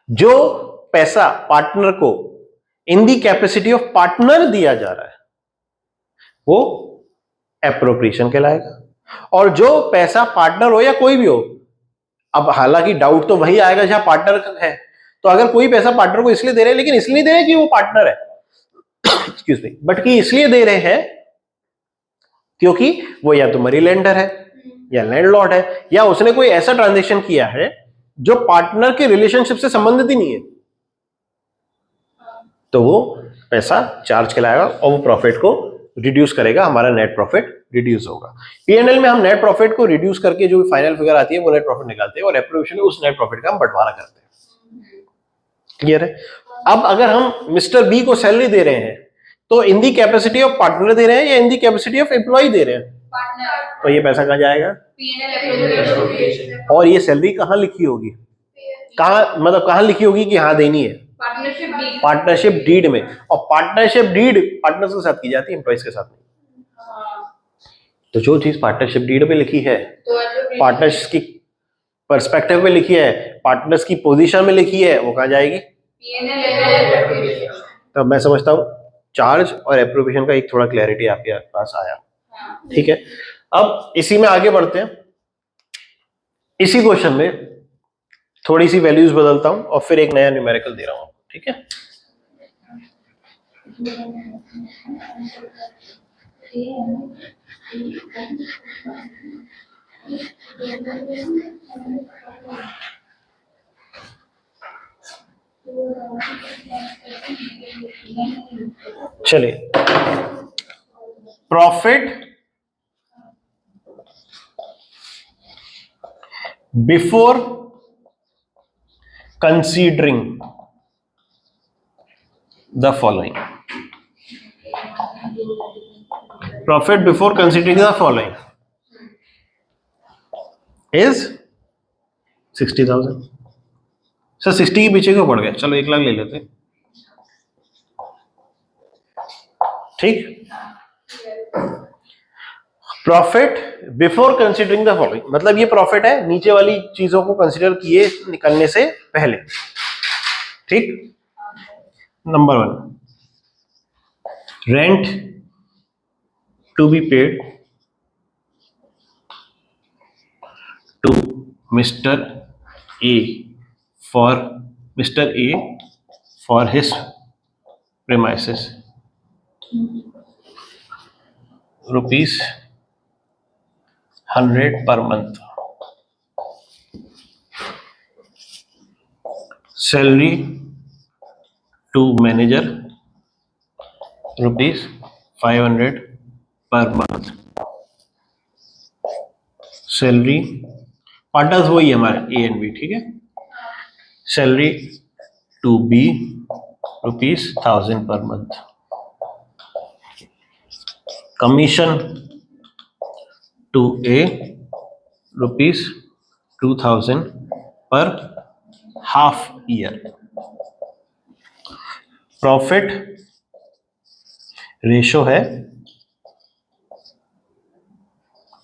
जो पैसा पार्टनर को इन दी कैपेसिटी ऑफ पार्टनर दिया जा रहा है वो एप्रोप्रिएशन कहलाएगा, और जो पैसा पार्टनर हो या कोई भी हो, अब हालांकि डाउट तो वही आएगा जहां पार्टनर है, तो अगर कोई पैसा पार्टनर को इसलिए दे रहे हैं, लेकिन इसलिए नहीं दे रहे कि वो पार्टनर है, एक्सक्यूज मी, बट कि इसलिए दे रहे हैं क्योंकि वो या तो मनी लेंडर है या लैंडलॉर्ड है, या उसने कोई ऐसा ट्रांजैक्शन किया है जो पार्टनर के रिलेशनशिप से संबंधित ही नहीं है, तो वो पैसा चार्ज कहलाएगा और वो प्रॉफिट को रिड्यूस करेगा, हमारा नेट प्रॉफिट रिड्यूस होगा। पीएनएल में हम नेट प्रॉफिट को रिड्यूस करके जो फाइनल फिगर आती है वो नेट प्रॉफिट निकालते हैं, और एप्रोप्रिएशन में उस नेट प्रॉफिट का हम बंटवारा करते हैं। क्लियर है? अब अगर हम मिस्टर बी को सैलरी दे रहे हैं तो इन दी कैपेसिटी ऑफ पार्टनर दे रहे हैं या इन दी कैपेसिटी ऑफ एम्प्लॉय दे रहे हैं? तो ये पैसा कहां जाएगा? और ये सैलरी कहां लिखी होगी? कहां, मतलब कहां लिखी होगी कि हाँ देनी है? Partnership deed. पार्टनरशिप डीड में, और पार्टनरशिप डीड पार्टनर्स के साथ की जाती है, एम्प्लॉइज के साथ नहीं। तो जो चीज पार्टनरशिप डीड पे लिखी है, तो पार्टनर्स की पर्सपेक्टिव में लिखी है, पार्टनर्स की पोजीशन में लिखी है, वो कहाँ जाएगी? पीएनएल। तो मैं समझता हूँ चार्ज और एप्रोप्रिएशन का एक थोड़ा क्लैरिटी आपके पास आया, ठीक है। अब इसी में आगे बढ़ते हैं। इसी क्वेश्चन में थोड़ी सी वैल्यूज बदलता हूं और फिर एक नया न्यूमेरिकल दे रहा हूं, ठीक है। चलिए, profit before considering the following, profit before considering the following is 60,000। Sir 60 के पीछे क्यों पड़ गए? चलो 1 लाख ले लेते, ठीक। Profit before considering the following मतलब ये प्रॉफिट है नीचे वाली चीजों को कंसीडर किए निकलने से पहले, ठीक। Number 1, rent to be paid to mister A for his premises rupees 100 per month. Salary to manager rupees 500 per month. Salary partners वही है हमारे A and B, ठीक है। Salary to B rupees 1000 per month. Commission to A rupees 2000 per half year. Profit ratio है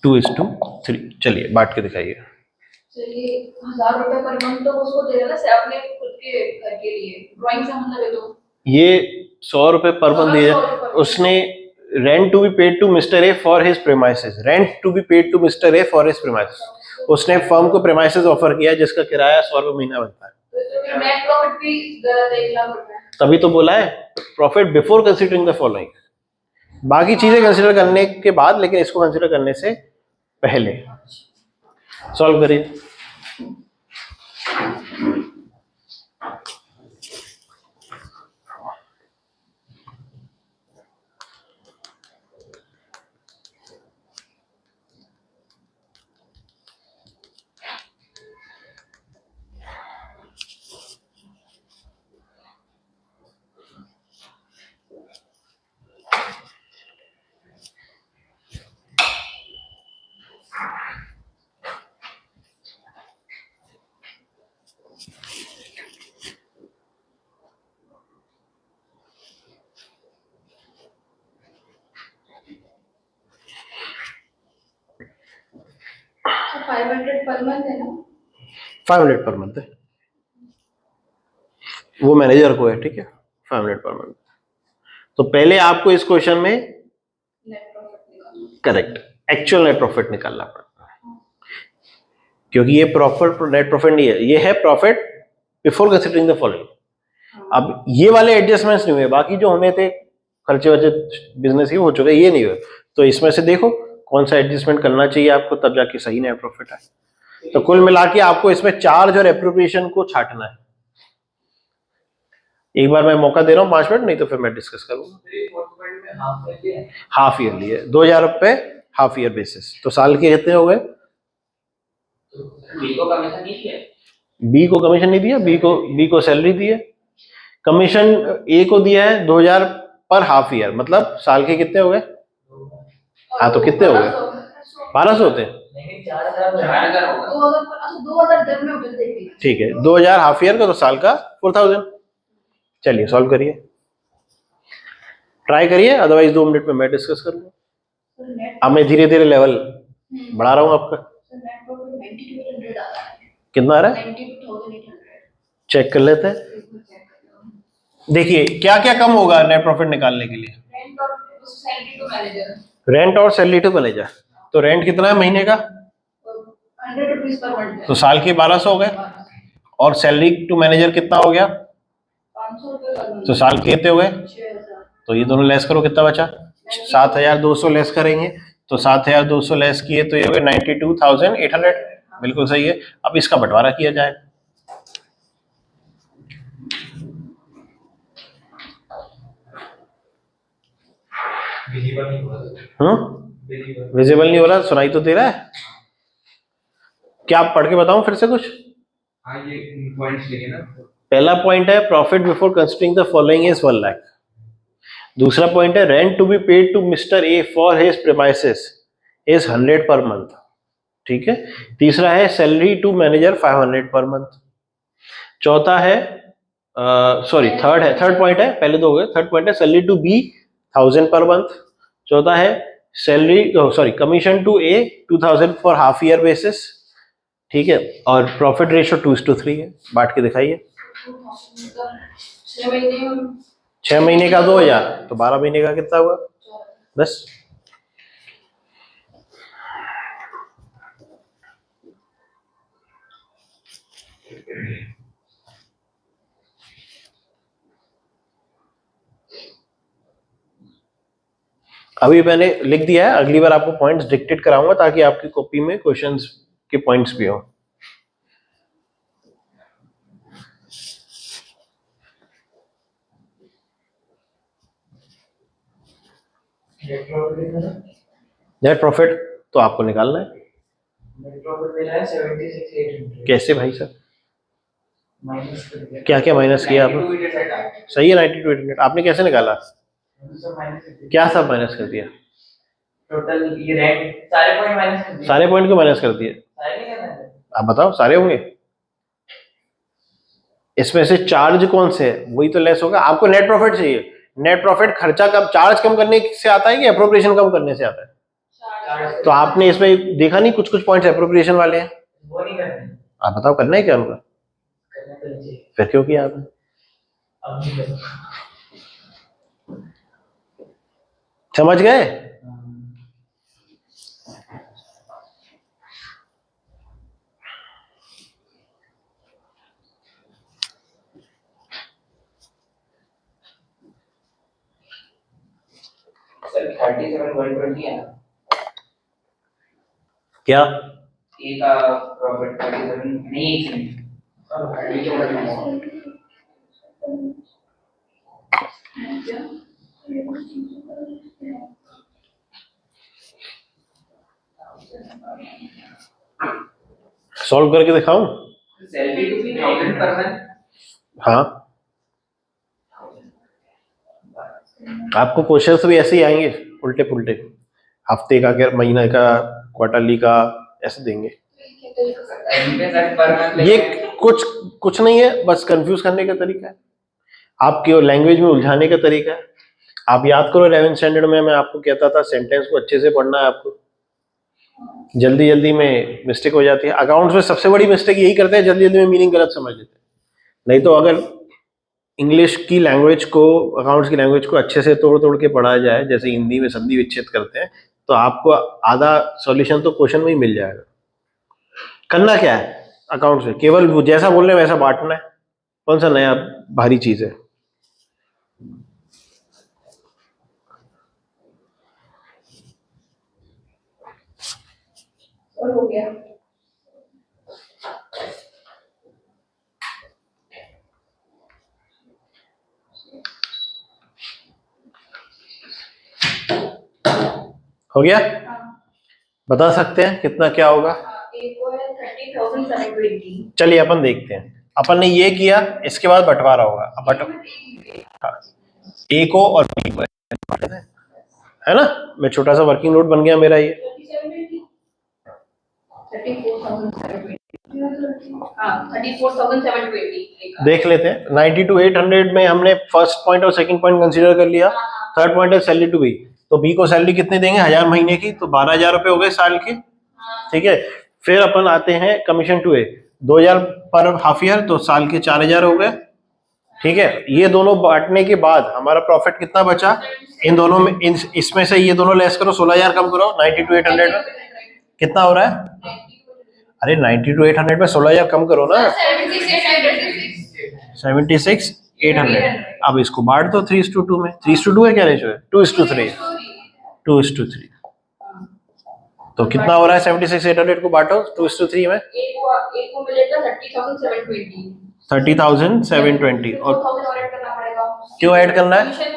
2:3। चलिए बांट के दिखाइए। चलिए 1000 रुपए पर मंथ तो उसको दे देना से अपने खुद के घर के लिए, ड्राइंग से मतलब है तो ये 100 रुपए पर मंथ दिया, उसने rent to be paid to mister A for his premises, rent to be paid to mister A for his premises, उसने फर्म को प्रेमाइसेस ऑफर किया जिसका किराया 100 रुपए महीना बनता है। तो नेट प्रॉफिट भी गलत है 1 लाख रुपए। तभी तो बोला है profit before considering the following, बाकी चीजें कंसीडर करने के बाद, लेकिन इसको कंसीडर करने से पहले। सॉल्व करिए। तो 500 पर मंथ है ना? 500 पर मंथ है, वो मैनेजर को है, ठीक है। 500 पर मंथ। तो पहले आपको इस क्वेश्चन में नेट प्रॉफिट निकालना, करेक्ट एक्चुअल नेट प्रॉफिट निकालना पड़ता है, क्योंकि ये प्रॉफिट नेट प्रॉफिट नहीं है, ये है profit before considering the following. अब ये वाले एडजस्टमेंट्स नहीं हुए, बाकी जो होने थे खर्चे वर्चे बिजनेस के हो चुके, ये नहीं हुए। तो इसमें से देखो कौन सा एडजस्टमेंट करना चाहिए आपको, तब जाके सही नेट प्रॉफिट है। तो कुल मिला के आपको इसमें चार्ज और एप्रोप्रिएशन को छाटना है। एक बार मैं मौका दे रहा हूँ 5 मिनट, नहीं तो फिर मैं डिस्कस करूंगा। हाफ ईयरली है, 2000 रुपए हाफ ईयर बेसिस, तो साल के कितने हो गए? बी को कमीशन नहीं दिया, बी को कमीशन नहीं दिया, बी को सैलरी दी है। कमीशन ए को दिया है 2000 पर हाफ ईयर, मतलब साल के कितने हो गए? हाँ तो कितने हो गए? 1200 होते हैं, नहीं 4000 होगा। 2010 में बिल देखी। ठीक है। 2000 हाफ ईयर का, तो साल का 4000। चलिए सॉल्व करिए, ट्राई करिए, अदरवाइज 2 मिनट में मैं डिस्कस करूंगा। सर नेट अब मैं धीरे धीरे लेवल बढ़ा रहा हूँ आपका। सर नेट प्रॉफिट 92,800 आ रहा है। कितना आ रहा है 92,800 चेक कर लेते हैं। चेक कर लो। देखिए क्या क्या कम होगा नेट प्रॉफिट निकालने के लिए, रेंट और सैलरी टू मैनेजर रेंट और सैलरी टू मैनेजर। तो रेंट कितना है महीने का, 100 रुपीज पर मंथ तो साल के 1200 हो गए, और सैलरी टू मैनेजर कितना हो गया, 500 रुपए पर मंथ, तो साल के कितने हो गए, 6,000। तो ये दोनों लेस करो, कितना बचा, 7,200 लेस करेंगे, तो 7,200 लेस किए तो ये हो गए 92,800, बिल्कुल सही है। अब इसका बंटवारा किया जाए, विजिबल नहीं हो रहा, सुनाई तो दे रहा है, क्या आप पढ़ के बताऊं फिर से कुछ। हाँ ये पॉइंट्स लिखे ना। पहला पॉइंट है profit before considering the following is 1 lakh. दूसरा पॉइंट है rent to be paid to mister A for his premises is 100 per month, ठीक है। तीसरा है सैलरी टू मैनेजर 500 पर मंथ। चौथा है थर्ड पॉइंट है, पहले दो हो गए, थर्ड पॉइंट है salary to be 1000 per month. चौथा है salary commission to A 2000 for half year basis, ठीक है। और प्रॉफिट रेशियो 2:3 है, बांट के दिखाइए। 6 महीने में 6 महीने का 2000, तो 12 महीने का कितना हुआ, बस। अभी मैंने लिख दिया है, अगली बार आपको पॉइंट्स डिक्टेट कराऊंगा ताकि आपकी कॉपी में क्वेश्चंस के पॉइंट्स भी हो। नेट प्रॉफिट तो आपको निकालना है, नेट प्रॉफिट मिला है 76,800 कैसे भाई साहब, माइनस कर दिया। क्या क्या माइनस किया आपने, 92,800 सही है 92,800, आपने कैसे निकाला, सब माइनस कर दिया। क्या सब माइनस कर दिया, टोटल ये रेंट सारे पॉइंट माइनस कर दिए। सारे पॉइंट को माइनस कर दिए, सारे नहीं करना है। आप बताओ सारे होंगे, इसमें से चार्ज कौन से है वही तो लेस होगा। आपको नेट प्रॉफिट चाहिए, नेट प्रॉफिट खर्चा कब, चार्ज कम करने से आता है कि अप्रोप्रिएशन कम करने से आता है, तो आपने इसमें देखा नहीं कुछ कुछ पॉइंट्स अप्रोप्रिएशन वाले हैं, वो नहीं करना है। आप बताओ करना है क्या उनका, करना तो नहीं चाहिए। फिर क्यों किया आपने, अब नहीं करना। समझ गए। सर 37,120 है ना, क्या ए का प्रॉफिट 37 नहीं, एक मिनट और 37 सॉल्व करके दिखाऊं, salary to be 1000 per month. हाँ आपको क्वेश्चंस भी ऐसे ही आएंगे उल्टे पुल्टे, हफ्ते का, महीने का, क्वार्टरली का, ऐसे देंगे। इनके सर पर मंथ ये कुछ कुछ नहीं है, बस कंफ्यूज करने का तरीका है, आपके लैंग्वेज में उलझाने का तरीका है। आप याद करो 11th स्टैंडर्ड में मैं आपको कहता था सेंटेंस को अच्छे से पढ़ना है, आपको जल्दी जल्दी में मिस्टेक हो जाती है। अकाउंट्स में सबसे बड़ी मिस्टेक यही करते हैं, जल्दी जल्दी में मीनिंग गलत समझ लेते हैं। नहीं तो अगर इंग्लिश की लैंग्वेज को, अकाउंट्स की लैंग्वेज को अच्छे से तोड़ तोड़ के पढ़ा जाए, जैसे हिंदी में संधि विच्छेद करते हैं, तो आपको आधा सॉल्यूशन तो क्वेश्चन में ही मिल जाएगा। करना क्या है अकाउंट्स में, केवल जैसा बोल रहे हैं वैसा बांटना है, कौन सा नया भारी चीज है। और हो गया। हो गया, हाँ, बता सकते हैं कितना क्या होगा। एक को है 30,720। चलिए अपन देखते हैं, अपन ने ये किया, इसके बाद बंटवारा होगा। अब हाँ, ए को और बी को है ना, मैं छोटा सा वर्किंग नोट बन गया मेरा ये। 34,720। हाँ 34,720 देख लेते हैं। 90 to 800 में हमने फर्स्ट पॉइंट और सेकंड पॉइंट कंसीडर कर लिया। थर्ड पॉइंट है सैलरी टू बी, तो बी को सैलरी कितने देंगे, 1000 महीने की, तो 12,000 रुपए हो गए साल के। ठीक है, फिर अपन आते हैं कमीशन टू ए, 2000 पर हाफ ईयर, तो साल के 4000 हो गए। ठीक है, ये दोनों बांटने के बाद हमारा प्रॉफिट कितना बचा, इन दोनों में इसमें से ये दोनों लेस करो, 16,000 कम करो 90 to 800 में कितना हो रहा है। अरे 90 to 800 में 16,000 कम करो ना, 76,800। अब इसको बांट दो 3:2 में। 3:2 है क्या रेशो है, 2:3, 2:3। तो कितना हो रहा है, 76,800 को बांटो 2:3 में, एक को मिलेगा 30,720 30,720। और 4,000 और ऐड करना पड़ेगा। क्यों ऐड करना है, कमीशन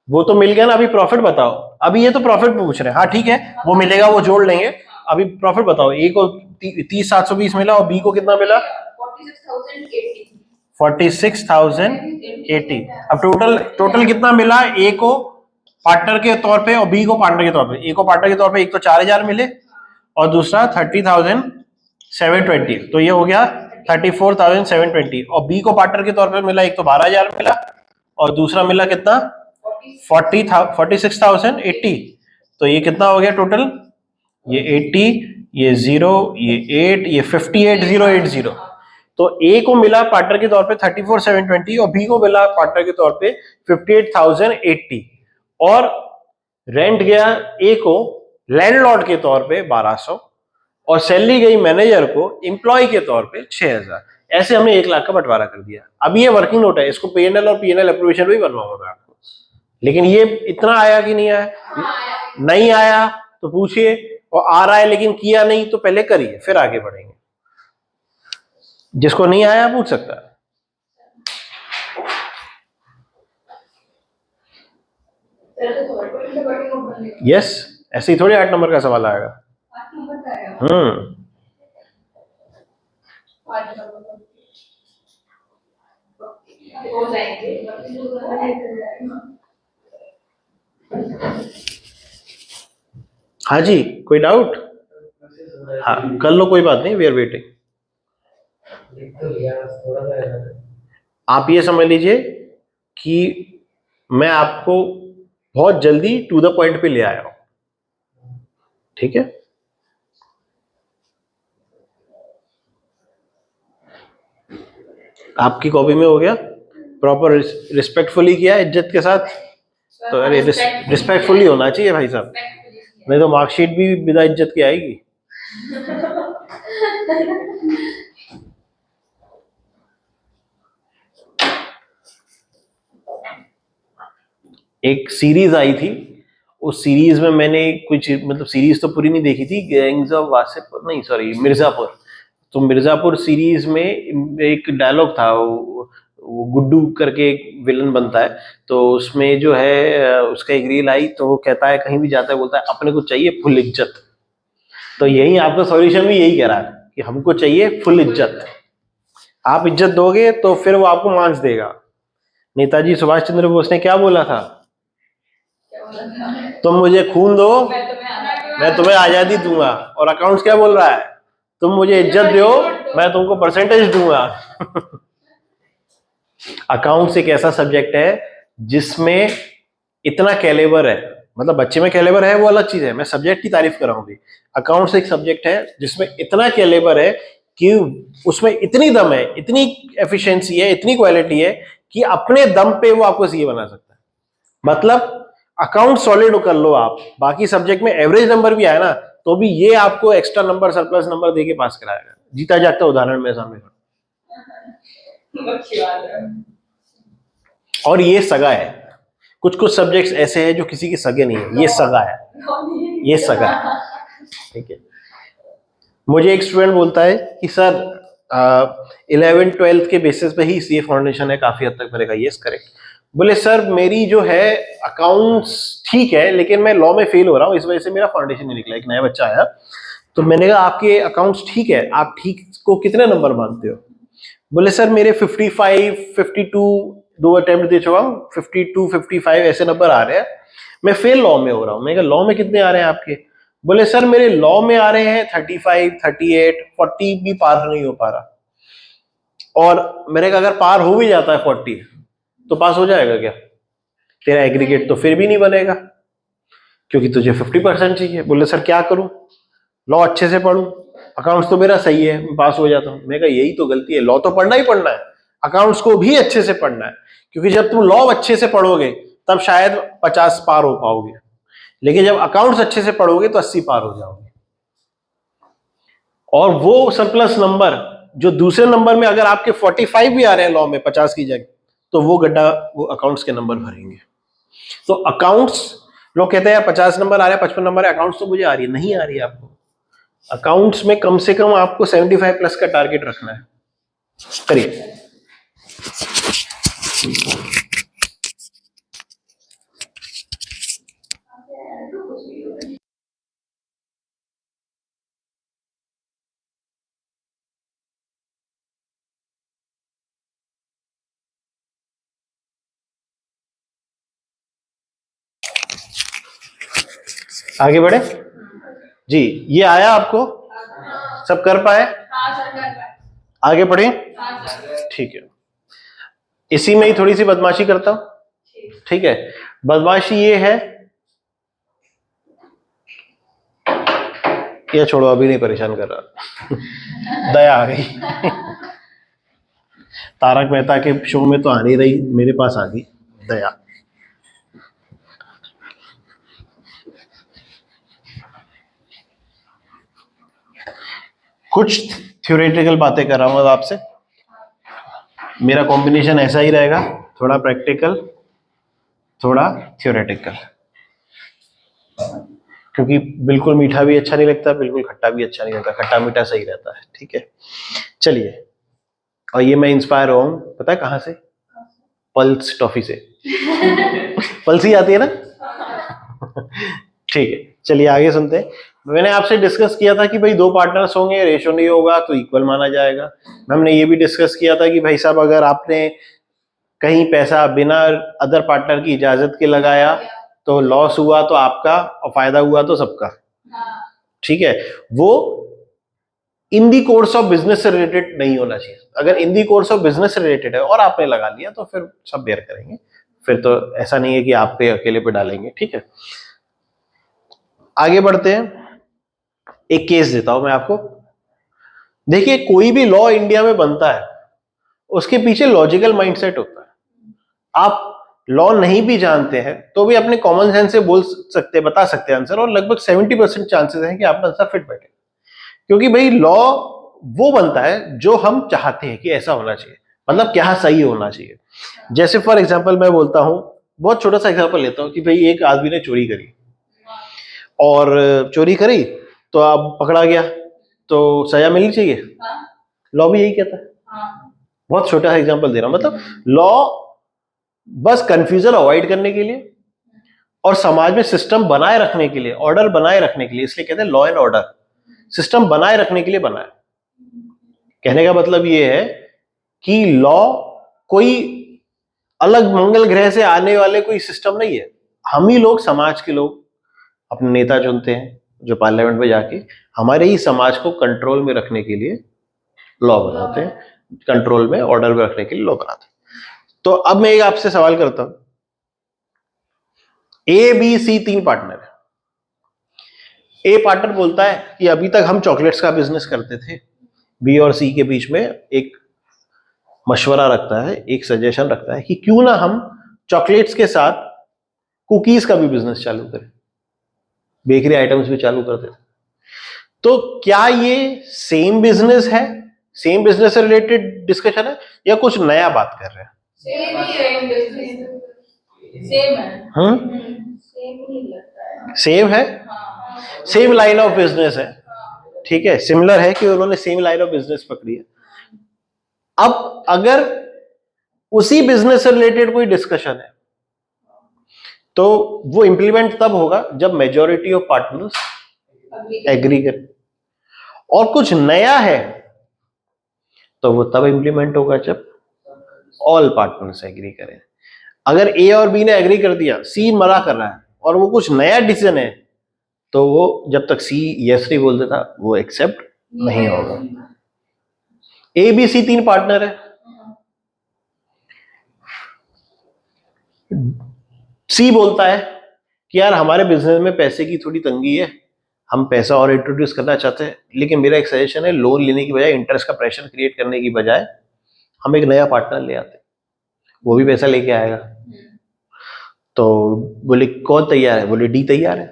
वो तो मिल गया ना। अभी प्रॉफिट बताओ, अभी ये तो प्रॉफिट पूछ रहे हैं। हाँ ठीक है, वो मिलेगा, वो जोड़ लेंगे। अभी प्रॉफिट बताओ, ए को 30,720 मिला और बी को कितना मिला, 46,080 46,080। अब टोटल कितना मिला, ए को पार्टनर के तौर पे और बी को पार्टनर के तौर पे। ए को पार्टनर के तौर पे एक तो 4,000 मिले और दूसरा 30,720, तो ये हो गया 34,720। और बी को पार्टनर के तौर पे मिला, एक तो 12,000 मिला और दूसरा मिला कितना, 46,080। तो ये कितना हो गया टोटल, ये 80, ये 0, ये 8, ये 58,080। तो ए को मिला पार्टनर के तौर पे 34,720 और बी को मिला पार्टनर के तौर पे 58,080। और रेंट गया ए को लैंडलॉर्ड के तौर पे 1200 और सैलरी गई मैनेजर को एम्प्लॉय के तौर पे 6,000। ऐसे हमने 1 लाख का बंटवारा कर दिया। अब ये वर्किंग नोट है, इसको पीएनएल और पीएनएल अप्रूवेशन भी बनवाऊंगा मैं आपको। लेकिन ये इतना आया कि नहीं आया, नहीं आया तो पूछिए, और आ रहा है लेकिन किया नहीं तो पहले करिए फिर आगे बढ़ेंगे। जिसको नहीं आया पूछ सकता है। यस, ऐसे ही थोड़ी 8 नंबर का सवाल आएगा। 8 नंबर का आएगा। हो जाएंगे। हाँ जी, कोई डाउट, हाँ कर लो, कोई बात नहीं, वी आर वेटिंग। आप ये समझ लीजिए कि मैं आपको बहुत जल्दी टू द पॉइंट पे ले आया हूं। ठीक है, आपकी कॉपी में हो गया, प्रॉपर रिस्पेक्टफुली किया, इज्जत के साथ। तो अरे रिस्पेक्टफुली होना चाहिए भाई साहब, नहीं तो मार्कशीट भी बिना इज्जत की आएगी। एक सीरीज आई थी, उस सीरीज में मैंने कुछ, मतलब सीरीज तो पूरी नहीं देखी थी, गैंग्स ऑफ वासेपुर, नहीं सॉरी मिर्जापुर। तो मिर्जापुर सीरीज में एक डायलॉग था, वो गुड्डू करके एक विलन बनता है। तो उसमें जो है उसका एक रील आई, तो वो कहता है, कहीं भी जाता है बोलता है अपने को चाहिए फुल इज्जत। तो यही आपका सॉल्यूशन भी यही कह रहा है कि हमको चाहिए फुल इज्जत। आप इज्जत दोगे तो फिर वो आपको मार्क्स देगा। नेताजी सुभाष चंद्र बोस ने क्या बोला था, तुम मुझे खून दो मैं तुम्हें आजादी दूंगा। और अकाउंट्स क्या बोल रहा है, तुम मुझे इज्जत दो मैं तुमको परसेंटेज दूंगा। अकाउंट्स एक ऐसा सब्जेक्ट है जिसमें इतना कैलिबर है, मतलब बच्चे में कैलिबर है वो अलग चीज है, मैं सब्जेक्ट की तारीफ कर रहा हूँ। अकाउंट्स एक सब्जेक्ट है जिसमें इतना कैलिबर है कि उसमें इतनी दम है, इतनी एफिशिएंसी है, इतनी क्वालिटी है कि अपने दम पे वो आपको सीए बना सकता है। मतलब अकाउंट सॉलिड कर लो आप, बाकी सब्जेक्ट में एवरेज नंबर भी आया ना तो भी ये आपको एक्स्ट्रा नंबर, सरप्लस नंबर देके पास कराएगा। जीता जागता उदाहरण मेरे सामने। और ये सगा है, कुछ कुछ सब्जेक्ट्स ऐसे हैं जो किसी के सगे नहीं है, ये सगा है, ये सगा है। ठीक है, मुझे एक स्टूडेंट बोलता है कि सर 11th-12th के बेसिस पे ही सीए फाउंडेशन है काफी हद तक। मैंने कहा यस करेक्ट। बोले सर मेरी जो है अकाउंट्स ठीक है लेकिन मैं लॉ में फेल हो रहा हूँ, इस वजह से मेरा फाउंडेशन नहीं निकला। एक नया बच्चा आया, तो मैंने कहा आपके अकाउंट्स ठीक है, आप ठीक को कितने नंबर मानते हो? बोले सर मेरे 55, 52 दो अटेम्प्ट दे चुका हूँ, 52, 55 ऐसे नंबर आ रहे हैं, मैं फेल लॉ में हो रहा हूँ। मैं कहा लॉ में कितने आ रहे हैं आपके? बोले सर मेरे लॉ में आ रहे हैं 35, 38, 40 भी पार नहीं हो पा रहा। और मेरे का अगर पार हो भी जाता है 40 तो पास हो जाएगा क्या? तेरा एग्रीगेट तो फिर भी नहीं बनेगा क्योंकि तुझे 50% चाहिए। बोले सर क्या करूं, लॉ अच्छे से पढूं, अकाउंट्स तो मेरा सही है, मैं पास हो जाता हूं। मैं कहा यही तो गलती है, लॉ तो पढ़ना ही पढ़ना है, अकाउंट्स को भी अच्छे से पढ़ना है, क्योंकि जब तुम लॉ अच्छे से पढ़ोगे तब शायद 50 पार हो पाओगे, लेकिन जब अकाउंट्स अच्छे से पढ़ोगे तो 80 पार हो जाओगे। और वो सरप्लस नंबर जो दूसरे नंबर में अगर आपके 45 भी आ रहे हैं लॉ में 50 की जगह, तो वो गड्ढा वो अकाउंट्स के नंबर भरेंगे। तो अकाउंट्स, लोग कहते हैं 50 नंबर आ रहे हैं, 55 नंबर है, अकाउंट्स तो मुझे आ रही है, नहीं आ रही है आपको। अकाउंट्स में कम से कम आपको 75 प्लस का टारगेट रखना है। करिए। आगे बढ़े जी। ये आया आपको, सब कर पाए? हाँ सर, कर पाए। आगे बढ़े। हाँ सर। ठीक है, इसी में ही थोड़ी सी बदमाशी करता हूं। ठीक है, बदमाशी ये है, ये छोड़ो अभी नहीं परेशान कर रहा। दया आ गई। तारक मेहता के शो में तो आ नहीं रही, मेरे पास आ गई दया। कुछ थ्योरेटिकल बातें कर रहा हूं आपसे, मेरा कॉम्बिनेशन ऐसा ही रहेगा, थोड़ा प्रैक्टिकल थोड़ा थ्योरेटिकल, क्योंकि बिल्कुल मीठा भी अच्छा नहीं लगता, बिल्कुल खट्टा भी अच्छा नहीं लगता, खट्टा मीठा सही रहता है। ठीक है, चलिए। और ये मैं इंस्पायर हुआ हूं, पता है कहां से? पल्स टॉफी से। पल्स ही आती है ना। ठीक है, चलिए आगे सुनते हैं। मैंने आपसे डिस्कस किया था कि भाई 2 पार्टनर्स होंगे, रेशो नहीं होगा तो इक्वल माना जाएगा। हमने ये भी डिस्कस किया था कि भाई साहब अगर आपने कहीं पैसा बिना अदर पार्टनर की इजाजत के लगाया तो लॉस हुआ तो आपका और फायदा हुआ तो सबका। ठीक है, वो इन दी कोर्स ऑफ बिजनेस से रिलेटेड नहीं होना चाहिए। अगर इन दी कोर्स ऑफ बिजनेस से रिलेटेड है और आपने लगा लिया तो फिर सब बेयर करेंगे, फिर तो ऐसा नहीं है कि आप पे अकेले पे डालेंगे। ठीक है, आगे बढ़ते हैं। एक केस देता हूं मैं आपको। देखिए, कोई भी लॉ इंडिया में बनता है उसके पीछे लॉजिकल माइंडसेट होता है। आप लॉ नहीं भी जानते हैं तो भी अपने कॉमन सेंस से बोल सकते हैं, बता सकते हैं आंसर, और लगभग 70% चांसेस हैं कि आपका आंसर फिट बैठे, क्योंकि भाई लॉ वो बनता है जो हम चाहते हैं कि ऐसा होना चाहिए, मतलब क्या सही होना चाहिए। जैसे फॉर एग्जांपल मैं बोलता हूं, बहुत छोटा सा एग्जांपल लेता हूं कि भाई एक आदमी ने चोरी करी और चोरी करी तो अब पकड़ा गया तो सजा मिलनी चाहिए, लॉ भी यही कहता है। बहुत छोटा सा एग्जांपल दे रहा हूं, मतलब लॉ बस कंफ्यूजन अवॉइड करने के लिए और समाज में सिस्टम बनाए रखने के लिए, ऑर्डर बनाए रखने के लिए, इसलिए कहते हैं लॉ एंड ऑर्डर, सिस्टम बनाए रखने के लिए बना है। कहने का मतलब ये है कि लॉ कोई अलग मंगल ग्रह से आने वाले कोई सिस्टम नहीं है। हम ही लोग, समाज के लोग अपने नेता चुनते हैं जो पार्लियामेंट में जाके हमारे ही समाज को कंट्रोल में रखने के लिए लॉ बनाते हैं, कंट्रोल में ऑर्डर में रखने के लिए लॉ बनाते हैं। तो अब मैं एक आपसे सवाल करता हूं, ए बी सी 3 पार्टनर है। ए पार्टनर बोलता है कि अभी तक हम चॉकलेट्स का बिजनेस करते थे, बी और सी के बीच में एक मशवरा रखता है, एक सजेशन रखता है कि क्यों ना हम चॉकलेट्स के साथ कुकीज का भी बिजनेस चालू करें, बेकरी आइटम्स भी चालू कर दें। तो क्या ये सेम बिजनेस है, सेम बिजनेस से रिलेटेड डिस्कशन है, या कुछ नया बात कर रहे हैं? सेम ही है, सेम है। सेम ही लगता है। सेम है, सेम लाइन ऑफ बिजनेस है। ठीक है, सिमिलर है कि उन्होंने सेम लाइन ऑफ बिजनेस पकड़ी है। अब अगर उसी बिजनेस से रिलेटेड कोई डिस्कशन है तो वो इंप्लीमेंट तब होगा जब मेजॉरिटी ऑफ पार्टनर्स एग्री करें, और कुछ नया है तो वो तब इंप्लीमेंट होगा जब ऑल पार्टनर्स एग्री करें। अगर ए और बी ने एग्री कर दिया, सी मना कर रहा है और वो कुछ नया डिसीजन है, तो वो जब तक सी यस नहीं बोल देता वो एक्सेप्ट नहीं होगा। ए बी सी 3 पार्टनर है, सी बोलता है कि यार हमारे बिजनेस में पैसे की थोड़ी तंगी है, हम पैसा और इंट्रोड्यूस करना चाहते हैं, लेकिन मेरा एक सजेशन है, लोन लेने की बजाय इंटरेस्ट का प्रेशर क्रिएट करने की बजाय हम एक नया पार्टनर ले आते, वो भी पैसा लेके आएगा। तो बोले कौन तैयार है? बोले डी तैयार है,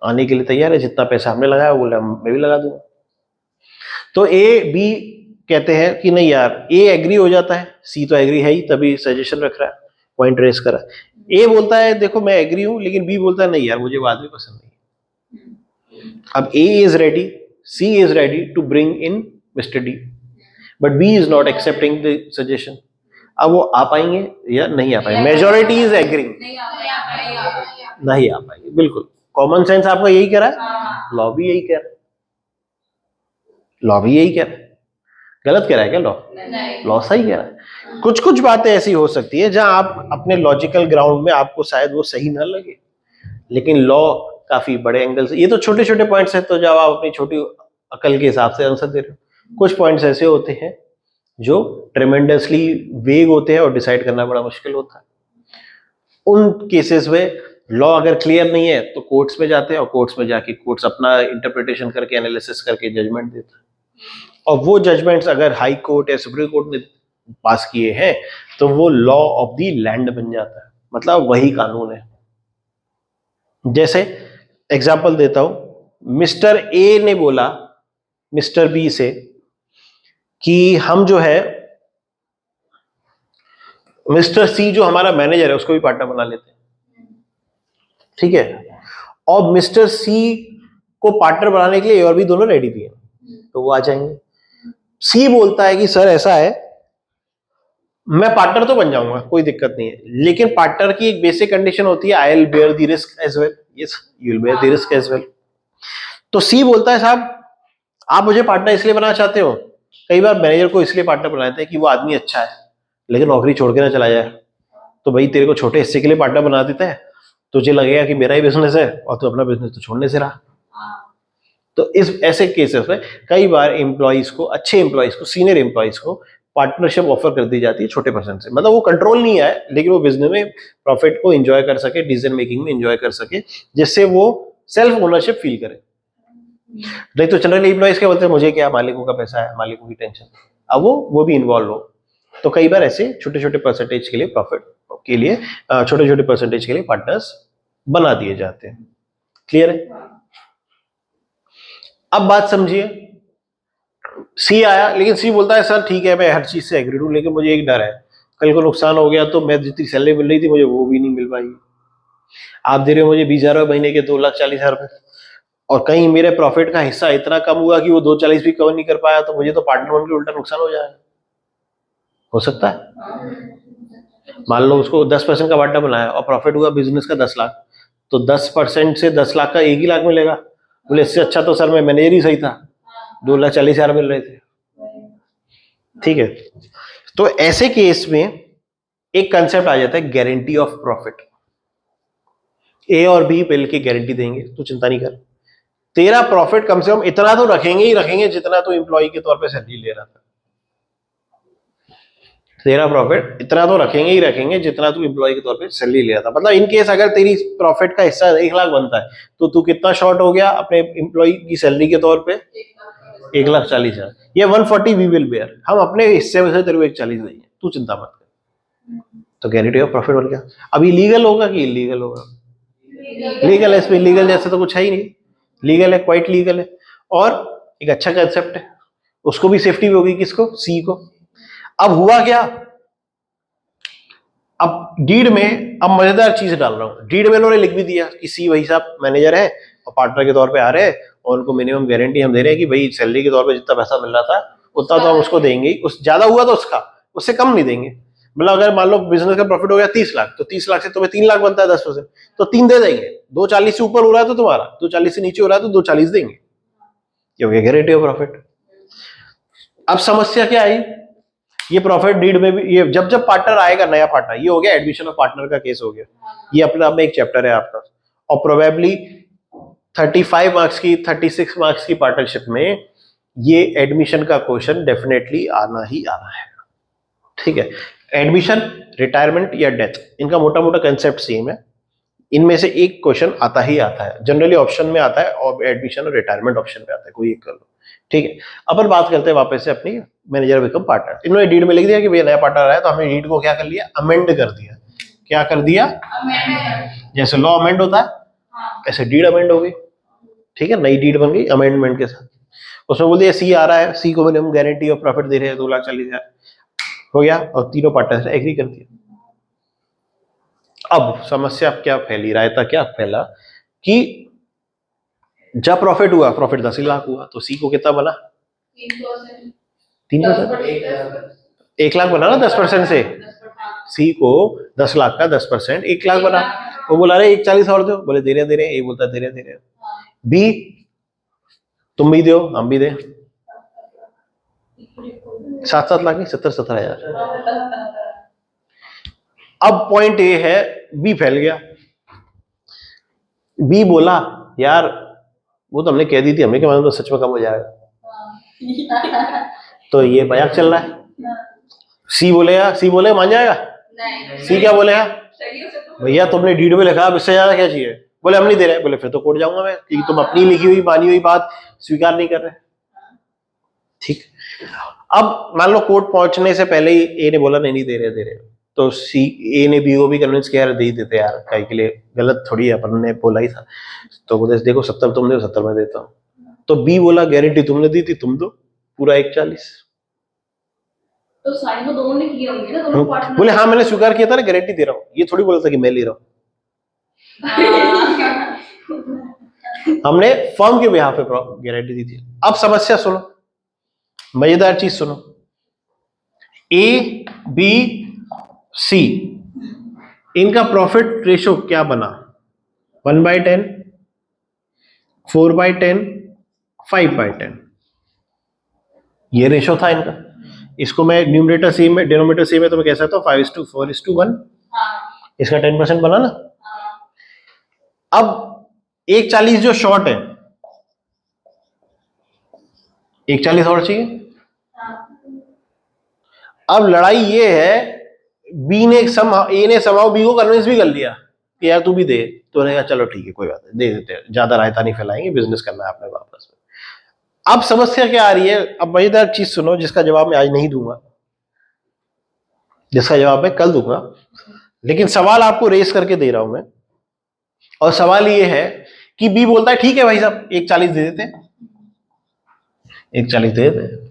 आने के लिए तैयार है, जितना पैसा हमने लगाया बोले मैं भी लगा दूंगा। तो ए बी कहते हैं कि नहीं यार, ए एग्री हो जाता है, सी तो एग्री है ही तभी सजेशन रख रहा है, पॉइंट रेस करा। ए बोलता है देखो मैं एग्री हूं, लेकिन बी बोलता है नहीं यार मुझे बाद में पसंद नहीं। अब A is ready, C is ready to bring in mister D, but B is not accepting the suggestion. अब वो आ पाएंगे या नहीं आ पाएंगे? मेजोरिटी इज एग्रीइंग, नहीं आ पाएंगे। बिल्कुल कॉमन सेंस आपका यही कह रहा है, लॉ भी यही कह रहा है, लॉ भी यही कह रहा है। गलत कह रहा है क्या लॉ? लॉ सही कह रहा है। कुछ कुछ बातें ऐसी हो सकती है जहां आप अपने लॉजिकल ग्राउंड में आपको शायद वो सही ना लगे, लेकिन लॉ काफी बड़े एंगल से, ये तो छोटे छोटे पॉइंट्स है, तो जब आप अपनी छोटी अकल के हिसाब से आंसर दे रहे हो, कुछ पॉइंट्स ऐसे होते हैं जो ट्रेमेंडसली वेग होते हैं और डिसाइड करना बड़ा मुश्किल होता है। उन केसेस में लॉ अगर क्लियर नहीं है तो कोर्ट्स में जाते हैं, और कोर्ट्स में जाके कोर्ट्स अपना इंटरप्रिटेशन करके एनालिसिस करके जजमेंट देते हैं, और वो जजमेंट्स अगर हाई कोर्ट या सुप्रीम कोर्ट ने पास किए हैं तो वो लॉ ऑफ द लैंड बन जाता है, मतलब वही कानून है। जैसे एग्जांपल देता हूं, मिस्टर ए ने बोला मिस्टर बी से कि हम जो है मिस्टर सी जो हमारा मैनेजर है उसको भी पार्टनर बना लेते हैं, ठीक है, और मिस्टर सी को पार्टनर बनाने के लिए और भी दोनों रेडी भी है, तो वो आ जाएंगे। सी बोलता है कि सर ऐसा है, मैं पार्टनर तो बन जाऊंगा, कोई दिक्कत नहीं है, लेकिन पार्टनर की एक बेसिक कंडीशन होती है, I will bear the risk as well. Yes, you will bear the risk as well. तो सी बोलता है साहब आप मुझे पार्टनर इसलिए बनाना चाहते हो, कई बार मैनेजर को इसलिए पार्टनर बनाते हैं कि वो आदमी अच्छा है लेकिन नौकरी छोड़ के ना चला जाए, तो भाई तेरे को छोटे हिस्से के लिए पार्टनर बना देता है, तुझे लगेगा कि मेरा ही बिजनेस है और तू अपना बिजनेस तो छोड़ने से रहा। तो इस ऐसे केसेस में कई बार एम्प्लॉइज को, अच्छे एम्प्लॉइज को, सीनियर एम्प्लॉइज को पार्टनरशिप ऑफर कर दी जाती है छोटे परसेंट से, मतलब वो कंट्रोल नहीं है लेकिन वो बिजनेस में प्रॉफिट को एंजॉय कर सके, डिसीजन मेकिंग में एंजॉय कर सके, जिससे वो सेल्फ ओनरशिप फील करे। नहीं तो जनरली एम्प्लॉइज क्या बोलते हैं, मुझे क्या, मालिकों का पैसा है, मालिकों की टेंशन, अब वो भी इन्वॉल्व हो। तो कई बार ऐसे छोटे छोटे परसेंटेज के लिए प्रॉफिट के लिए छोटे छोटे परसेंटेज के लिए पार्टनर्स बना दिए जाते हैं। क्लियर है? अब बात समझिए, सी आया, लेकिन सी बोलता है सर ठीक है मैं हर चीज से एग्री हूं, लेकिन मुझे एक डर है, कल को नुकसान हो गया तो मैं जितनी सैलरी मिल रही थी मुझे वो भी नहीं मिल पाएगी। आप दे रहे हो मुझे 20,000 महीने के 2,40,000 रुपए, और कहीं मेरे प्रॉफिट का हिस्सा इतना कम हुआ कि वो 2,40 भी कवर नहीं कर पाया, तो मुझे तो पार्टनर बन के उल्टा नुकसान हो जाएगा। हो सकता है मान लो उसको 10% का पार्टनर बनाया और प्रॉफिट हुआ बिजनेस का 10 लाख, तो 10% से 10 लाख का 1 ही लाख मिलेगा। बोले इससे अच्छा तो सर मैं मैनेजर ही सही था, 2,40,000 मिल रहे थे। ठीक है, तो ऐसे केस में एक कंसेप्ट आ जाता है गारंटी ऑफ प्रॉफिट। ए और बी मिल के गारंटी देंगे, तू चिंता नहीं कर, तेरा प्रॉफिट कम से कम इतना तो रखेंगे ही रखेंगे जितना तो एम्प्लॉय के तौर पे सैलरी ले रहा था, तेरा प्रॉफिट इतना तो रखेंगे ही रखेंगे जितना तू एम्प्लॉय के तौर पे सैलरी ले रहा था। मतलब इन केस अगर तेरी प्रॉफिट का हिस्सा 1 लाख बनता है तो तू कितना शॉर्ट हो गया अपने एम्प्लॉय की सैलरी के तौर पे? 1,40,000। ये 140 वी विल बेयर, हम अपने हिस्से में से तेरे को 1,40 देंगे, तू चिंता मत कर। तो गारंटी ऑफ प्रॉफिट बन गया। अब ये लीगल होगा कि इलीगल होगा? लीगल है, इसमें लीगल जैसे तो कुछ है ही नहीं, लीगल है, क्वाइट लीगल है, और एक अच्छा कंसेप्ट है, उसको भी सेफ्टी भी होगी, किसको? सी को। अब हुआ क्या, अब डीड में अब मजेदार चीज डाल रहा हूं, डीड में उन्होंने लिख भी दिया कि सी वही साहब मैनेजर है और पार्टनर के तौर पे आ रहे हैं, और उनको मिनिमम गारंटी हम दे रहे हैं कि भाई सैलरी के तौर पे जितना पैसा मिल रहा था उतना तो हम उसको देंगे ही, उस ज्यादा हुआ तो उसका, उससे कम नहीं देंगे। मतलब अगर मान लो बिजनेस का प्रॉफिट हो गया 30 लाख, तो 30 लाख से तुम्हें 3 लाख बनता है 10%, तो 3 दे देंगे। 2,40 से ऊपर हो रहा है तो तुम्हारा, 2,40 से नीचे हो रहा है तो 2,40 देंगे, ये हो गया गारंटी ऑफ प्रॉफिट। अब समस्या क्या आई, ये प्रॉफिट डीड में भी, ये जब जब पार्टनर आएगा नया पार्टनर, ये हो गया एडमिशन ऑफ पार्टनर का केस हो गया, ये अपने आप में एक चैप्टर है आपका, और प्रोबेबली 35 मार्क्स की 36 मार्क्स की पार्टनरशिप में ये एडमिशन का क्वेश्चन डेफिनेटली आना ही आना है। ठीक है, एडमिशन, रिटायरमेंट या डेथ, इनका मोटा मोटा कंसेप्ट सेम है। इनमें से एक क्वेश्चन आता ही आता है, जनरली ऑप्शन में आता है और एडमिशन और रिटायरमेंट ऑप्शन में आता है, कोई एक कर लो। ठीक है, अपन बात करते हैं वापस से अपनी मैनेजर बिकम पार्टनर। इन्होंने डीड में लिख दिया कि भैया नया पार्टनर आया, तो हमने डीड को क्या कर लिया, अमेंड कर दिया। क्या कर दिया, जैसे लॉ अमेंड होता है ऐसे डीड अमेंड हो गई। ठीक है, नई डीड बन गई अमेंडमेंट के साथ। उसमें बोल दिया सी आ रहा है, सी को मैंने हम गारंटी ऑफ प्रॉफिट दे रहे हैं 2,40,000 हो गया, और तीनों पार्टनर एग्री कर दिया। अब समस्या क्या फैली, रायता क्या फैला कि जब प्रॉफिट हुआ, प्रॉफिट 10 लाख हुआ, तो सी को कितना बना, 3%, 1 लाख बना ना 10% से। सी को 10 लाख का 10% 1 लाख बना। वो बोला रहे 1,40 और दो, बोले दे रहे, ये बोलता दे रहे। बी तुम भी दो हम भी दे, 7-7 लाख 70,000। अब पॉइंट ए है, बी फैल गया। बी बोला यार वो तो हमने कह दी थी, हमने क्या मालूम तो सच में कम हो जाएगा, तो ये मजाक चल रहा है। सी बोलेगा मान जाएगा, सी क्या बोलेगा, भैया तुमने डीड में लिखा, अब इससे ज्यादा क्या चाहिए, बोले हम नहीं दे रहे, बोले फिर तो कोर्ट जाऊंगा मैं, क्योंकि तुम अपनी लिखी हुई मानी हुई बात स्वीकार नहीं कर रहे। ठीक, अब मान लो कोर्ट पहुंचने से पहले ही ए ने बोला नहीं दे रहे, तो सी ए ने बी को भी कन्विंस किया दे ही देते यार, कहीं के लिए गलत थोड़ी है, अपन ने बोला ही था। तो बोले देखो 70 तुम दो, 70 मैं देता हूँ। तो बी बोला गारंटी तुमने दी थी, तुम दो पूरा 1,40। तो साइन तो दोनों ने किए होंगे ना, दोनों पार्टनर। बोले हाँ मैंने स्वीकार किया था ना, गारंटी दे रहा हूँ, ये थोड़ी बोला था कि मैं ले रहा हूँ। हमने फर्म के बिहाफ पे गारंटी दी थी। अब समस्या सुनो, मजेदार चीज सुनो, ए बी सी इनका प्रॉफिट रेशो क्या बना, 1/10, 4/10, 5/10, ये रेशो था इनका। इसको मैं न्यूमरेटर सेम है डिनोमिनेटर सेम है, तो मैं कह सकता हूँ 5:4:1। इसका 10% बना ना। अब 1,40 जो शॉर्ट है, 1,40 और चाहिए। अब लड़ाई ये है, बी ने ए ने समाओ बी को कन्विंस भी कर लिया कि यार तू भी दे, तो ने कहा चलो ठीक है कोई बात नहीं दे देते हैं, ज्यादा रायता नहीं फैलाएंगे, बिजनेस करना है अपने वापस में। अब समस्या क्या आ रही है, अब मजेदार चीज सुनो जिसका जवाब मैं आज नहीं दूंगा, जिसका जवाब मैं कल दूंगा, लेकिन सवाल आपको रेस करके दे रहा हूं मैं। और सवाल ये है कि बी बोलता है ठीक है भाई साहब 1,40 दे देते, 1,40 दे देते।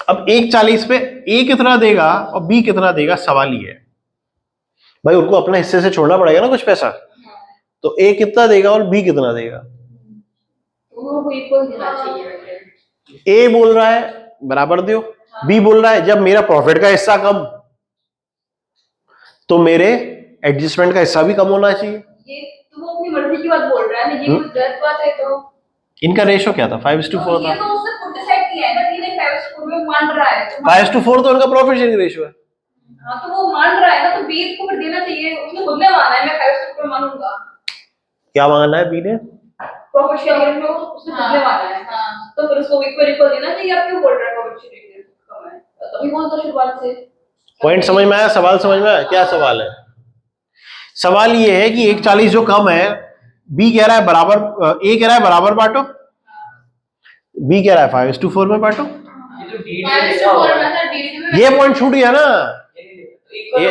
अब 1,40 पे ए कितना देगा और बी कितना देगा, सवाल ये है भाई, उनको अपने हिस्से से छोड़ना पड़ेगा ना कुछ पैसा, तो ए कितना देगा और बी कितना देगा, दोनों को इक्वल देना चाहिए। ए बोल रहा है बराबर दो, बी बोल रहा है जब मेरा प्रॉफिट का हिस्सा कम तो मेरे एडजस्टमेंट का हिस्सा भी कम होना चाहिए। ये तुम अपनी मर्जी की बात बोल रहा है ना, ये कुछ गलत बात है। तो इनका रेशो क्या था, 5:4 था। ये तो उसने खुद डिसाइड किया है ना, कि नहीं 5:4 में मान रहा है, तो 5:4 तो उनका प्रॉफिट शेयरिंग रेशियो है। हाँ तो वो मान रहा है ना, तो बी को फिर देना चाहिए। उसने खुद ने माना है मैं 5:4 में मानूंगा। क्या मांगना है बी ने, प्रॉफिट शेयरिंग में उसने खुद ने माना है। तो फिर उसको इक्वल देना चाहिए। आप क्यों बोल रहे हैं प्रॉफिट शेयरिंग कम है, तभी बोल तो शुरुआत से। पॉइंट समझ में आया, सवाल समझ में आया, क्या सवाल है। सवाल ये है कि 1,40 जो कम है, बी कह रहा है बराबर, ए कह रहा है बराबर बांटो, बी कह रहा है 5:4 में बांटो। ये जो डीड में लिखा हुआ है ये पॉइंट छूट गया ना, इक्वल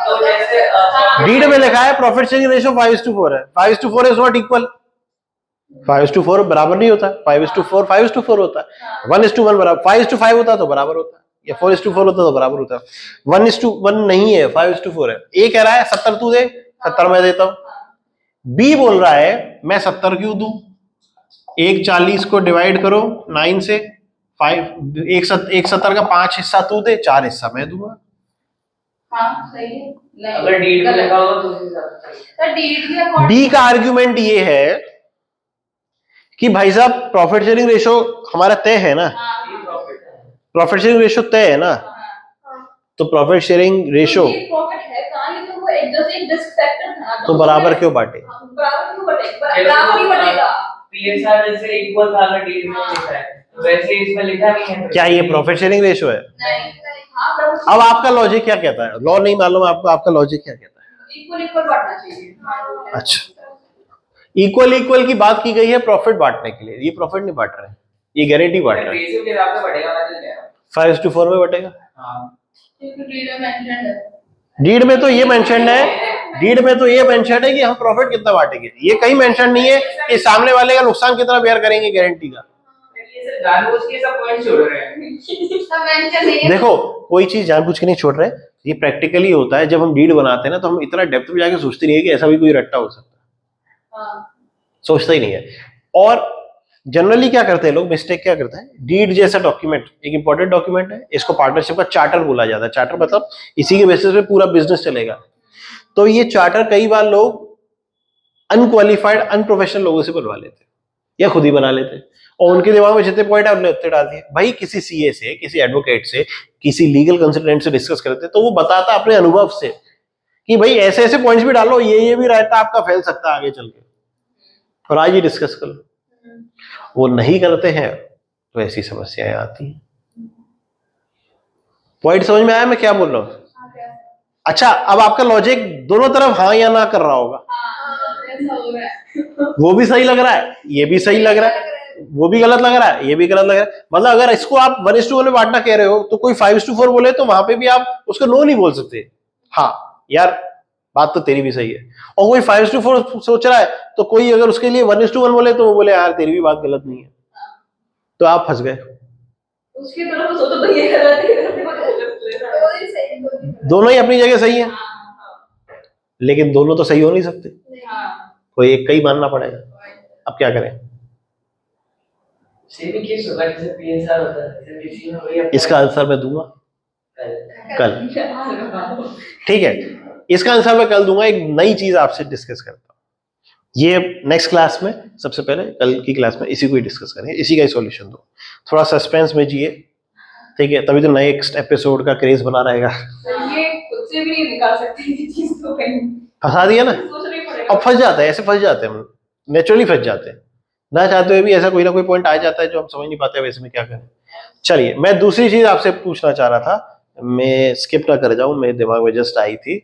तो जैसे डीड में लिखा है प्रॉफिट शेयरिंग रेशियो 5:4 है, 5:4 इज नॉट इक्वल, 5:4 बराबर नहीं होता, 5:4 5:4 होता है, 1:1 बराबर, 5:5 होता तो बराबर होता है, या 4:4 होता तो बराबर होता है, 1:1 नहीं है, 5:4 है। ए कह रहा है 70 तू दे, 70 मैं देता हूं। बी बोल रहा है मैं 70 क्यों दूं, 1,40 को डिवाइड करो 9 से, 170 का 5 हिस्सा तू दे, 4 हिस्सा मैं दूंगा। हाँ सही है। नहीं, अगर डीड में लिखा होगा तो उसी हिसाब से। तो डीड के अकॉर्डिंग बी का आर्ग्यूमेंट ये है कि भाई साहब प्रॉफिट शेयरिंग रेशियो हमारा तय है ना, प्रॉफिट शेयरिंग रेशियो तय है ना, तो प्रॉफिट शेयरिंग रेशियो प्रॉफिट है कहाँ, ये तो वो एक जैसे एक डिस्क सेक्टर था तो बराबर क्यों बांटे? बराबर क्यों बटेगा? बराबर ही बटेगा। पीएसआर जैसे इक्वल था अगर डील में लिखा है तो वैसे इसमें लिखा नहीं है। क्या ये प्रॉफिट शेयरिंग रेशियो है? नहीं हाँ बराबर। अब आपका लॉजिक क्या कहता है? लॉ नहीं मालूम आपको, आपका लॉजिक क्या कहता है? इक्वल इक्वल बांटना चाहिए। अच्छा, इक्वल इक्वल की बात की गई है प्रॉफिट बांटने के लिए, ये प्रॉफिट नहीं बांट रहे हैं, ये गारंटी बांट रहे हैं। रेशियो के हिसाब से बढ़ेगा ना तो क्या? 5:4 में बटेगा। हां क्योंकि डील में मेंशन्ड है। डीड में तो ये मेंशन्ड है, डीड में तो ये मेंशन्ड है कि हम प्रॉफिट कितना बांटेंगे, ये कहीं मेंशन नहीं है कि सामने वाले का नुकसान कितना बेयर करेंगे गारंटी का। ये सब जानबूझ के सब पॉइंट छोड़ रहे हैं। सब मेंशन नहीं है। देखो कोई चीज जानबूझ के नहीं छोड़ रहे, ये प्रैक्टिकली होता है। जब हम डीड बनाते हैं ना तो हम इतना डेप्थ में जाके सोचते नहीं है कि ऐसा भी कोई रट्टा हो सकता है, हाँ सोचता ही नहीं है। और जनरली क्या करते हैं लोग, मिस्टेक क्या करते हैं, डीड जैसा डॉक्यूमेंट एक इंपॉर्टेंट डॉक्यूमेंट है, इसको पार्टनरशिप का चार्टर बोला जाता है। चार्टर मतलब इसी के बेसिस पे पूरा बिजनेस चलेगा। तो ये चार्टर कई बार लोग अनक्वालिफाइड अनप्रोफेशनल लोगों से बनवा लेते या खुद ही बना लेते, और उनके दिमाग में जितने पॉइंट है उन्हें उतने डाल दिए। भाई किसी सीए से, किसी एडवोकेट से, किसी लीगल कंसल्टेंट से डिस्कस करते तो वो बताता अपने अनुभव से कि भाई ऐसे ऐसे पॉइंट्स भी डालो, ये भी रहता आपका फैल सकता है आगे चल के, और आज ही डिस्कस कर लो। वो नहीं करते हैं तो ऐसी समस्याएं आती हैं। पॉइंट समझ में आया मैं क्या बोल रहा हूं? अच्छा, अब आपका लॉजिक दोनों तरफ हाँ या ना कर रहा होगा, ऐसा हो रहा है। वो भी सही लग रहा है, ये भी सही लग रहा है, वो भी गलत लग रहा है, ये भी गलत लग रहा है। मतलब अगर इसको आप 1:1 में बांटना कह रहे हो तो कोई 5:4 बोले तो वहां पे भी आप उसको नो नहीं बोल सकते, हाँ यार बात तो तेरी भी सही है। और कोई 5:4 सोच रहा है तो कोई अगर उसके लिए 1:1 बोले तो वो बोले यार तेरी भी बात गलत नहीं है, तो आप फंस गए। उसकी तरफ सोचो तो ये गलत है। दोनों ही अपनी जगह सही है, लेकिन दोनों तो सही हो नहीं सकते, कोई एक का ही मानना पड़ेगा। अब क्या करें? सेमी केस होगा जैसे पीएसआर होता है, जैसे किसी में वही इसका आंसर मैं दूंगा कल, ठीक है? इसका आंसर मैं कल दूंगा। एक नई चीज आपसे डिस्कस करता हूं, ये नेक्स्ट क्लास में, सबसे पहले कल की क्लास में इसी को ही डिस्कस करेंगे, इसी का ही सॉल्यूशन दो। थोड़ा सस्पेंस में जिए, ठीक है? तभी तो नेक्स्ट एपिसोड का क्रेज बना रहेगा। ये खुद से भी नहीं निकाल सकते ये चीज तो कहीं फंसा दिया ना, सोचना ही पड़ेगा। अब फंस जाते हैं, ऐसे फंस जाते हैं, नेचुरली फंस जाते हैं, ना चाहते हुए भी ऐसा कोई ना कोई पॉइंट आ जाता है जो हम समझ नहीं पाते, वैसे में क्या करें। चलिए, मैं दूसरी चीज आपसे पूछना चाह रहा था, मैं स्किप ना कर जाऊं, मेरे दिमाग में जस्ट आई थी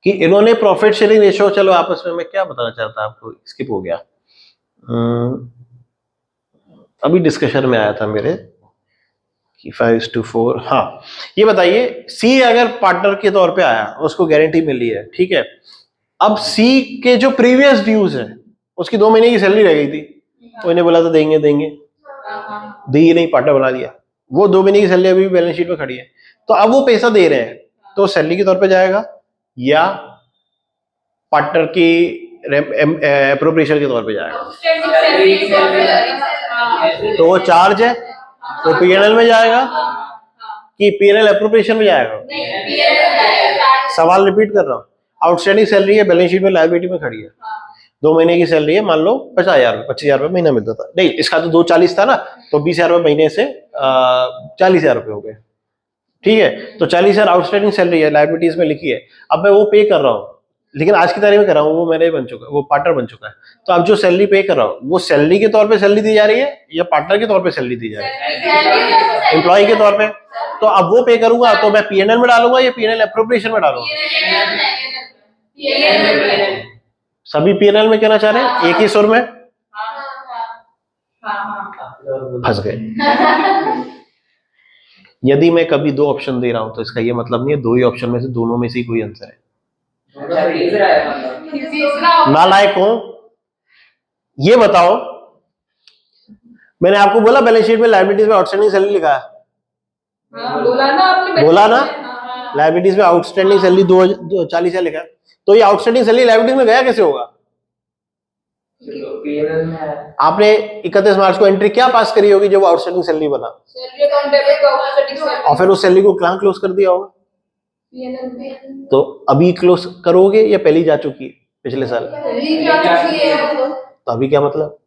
कि इन्होंने प्रॉफिट शेयरिंग रेशियो, चलो आपस में मैं क्या बताना चाहता आपको, स्किप हो गया। अभी डिस्कशन में आया था मेरे कि 5:4, हाँ ये बताइए, सी अगर पार्टनर के तौर पे आया, उसको गारंटी मिली है, ठीक है? अब सी के जो प्रीवियस ड्यूज है, उसकी 2 महीने की सैलरी रह गई थी, तो इन्हें बोला था देंगे देंगे, दी नहीं, पार्टनर बना दिया, वो 2 महीने की सैलरी अभी भी बैलेंस शीट में खड़ी है। तो अब वो पैसा दे रहे हैं, तो सैलरी के तौर पे जाएगा या पार्टनर की एप्रोप्रिएशन के तौर पे जाएगा? तो वो चार्ज है तो पीएनएल में जाएगा कि पीएनएल एप्रोप्रिएशन में जाएगा? सवाल रिपीट कर रहा हूँ, आउटस्टैंडिंग सैलरी है, बैलेंस शीट में लायबिलिटी में खड़ी है, 2 महीने की सैलरी है, मान लो 25,000 रुपए महीना मिलता था, नहीं इसका तो 240 था ना, तो 20,000 रुपए महीने से 40,000 रुपए हो गए, ठीक है? तो 40,000 आउटस्टैंडिंग सैलरी है, लायबिलिटीज में लिखी है। अब मैं वो पे कर रहा हूँ, लेकिन आज की तारीख में कर रहा हूँ, वो मेरे बन चुका है, वो पार्टनर बन चुका है। तो अब जो सैलरी पे कर रहा हूँ, वो सैलरी के तौर पे सैलरी दी जा रही है या पार्टनर के तौर पे सैलरी दी जा रही है? एम्प्लॉय के तौर पे। तो अब वो पे करूंगा तो मैं पीएनएल में डालूंगा या पीएनएल एप्रोप्रिएशन में डालूंगा? सभी पीएनएल में कहना चाह रहे हैं, एक ही सुर में? फंस गए। यदि मैं कभी 2 ऑप्शन दे रहा हूं तो इसका ये मतलब नहीं है 2 ही ऑप्शन में से दोनों में से ही कोई आंसर है। नालायक हूं, ये बताओ, मैंने आपको बोला बैलेंस शीट में लायबिलिटीज में आउटस्टैंडिंग सैलरी लिखा है, बोला ना आपने, बोला ना? लायबिलिटीज में आउटस्टैंडिंग सैलरी 240 लिखा है, तो ये आउटस्टैंडिंग सैलरी लायबिलिटीज में गया कैसे होगा? आपने 31 मार्च को एंट्री क्या पास करी होगी जब आउटस्टैंडिंग सैलरी बना, सैलरी अकाउंट डेबिट का ऑफसेटिंग सैलरी, और फिर उस सैलरी को कहां क्लोज कर दिया होगा? पीएनएल में। तो अभी क्लोज करोगे या पहली जा चुकी है पिछले साल? तो अभी क्या मतलब?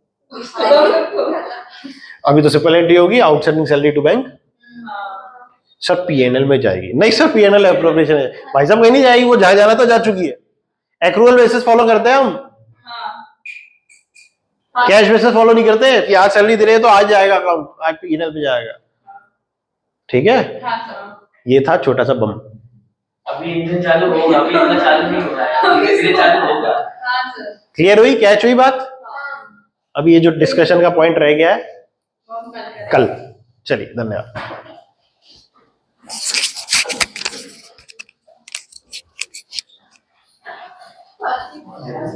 अभी तो सिंपल एंट्री होगी, outstanding salary to bank, sir PNL में जाएगी। नहीं सर पीएनएल अप्रोप्रिएशन है भाई साहब, कहीं नहीं जाएगी, वो जहां जाना तो जा चुकी है। एक्रूअल बेसिस फॉलो करते हैं हम, हाँ कैश बेसिस फॉलो नहीं करते कि आज सैलरी दे रहे हैं तो आज जाएगा अकाउंट, आज पीएनएल पे जाएगा। ठीक है, हाँ सर। ये था छोटा सा बम। अभी इंजन चालू होगा, अभी इतना चालू नहीं हो रहा है, धीरे धीरे चालू होगा। हाँ सर। क्लियर हुई, कैच हुई बात? हाँ। अभी ये जो डिस्कशन का पॉइंट रह गया है वो हम कल करेंगे। कल। चलिए धन्यवाद।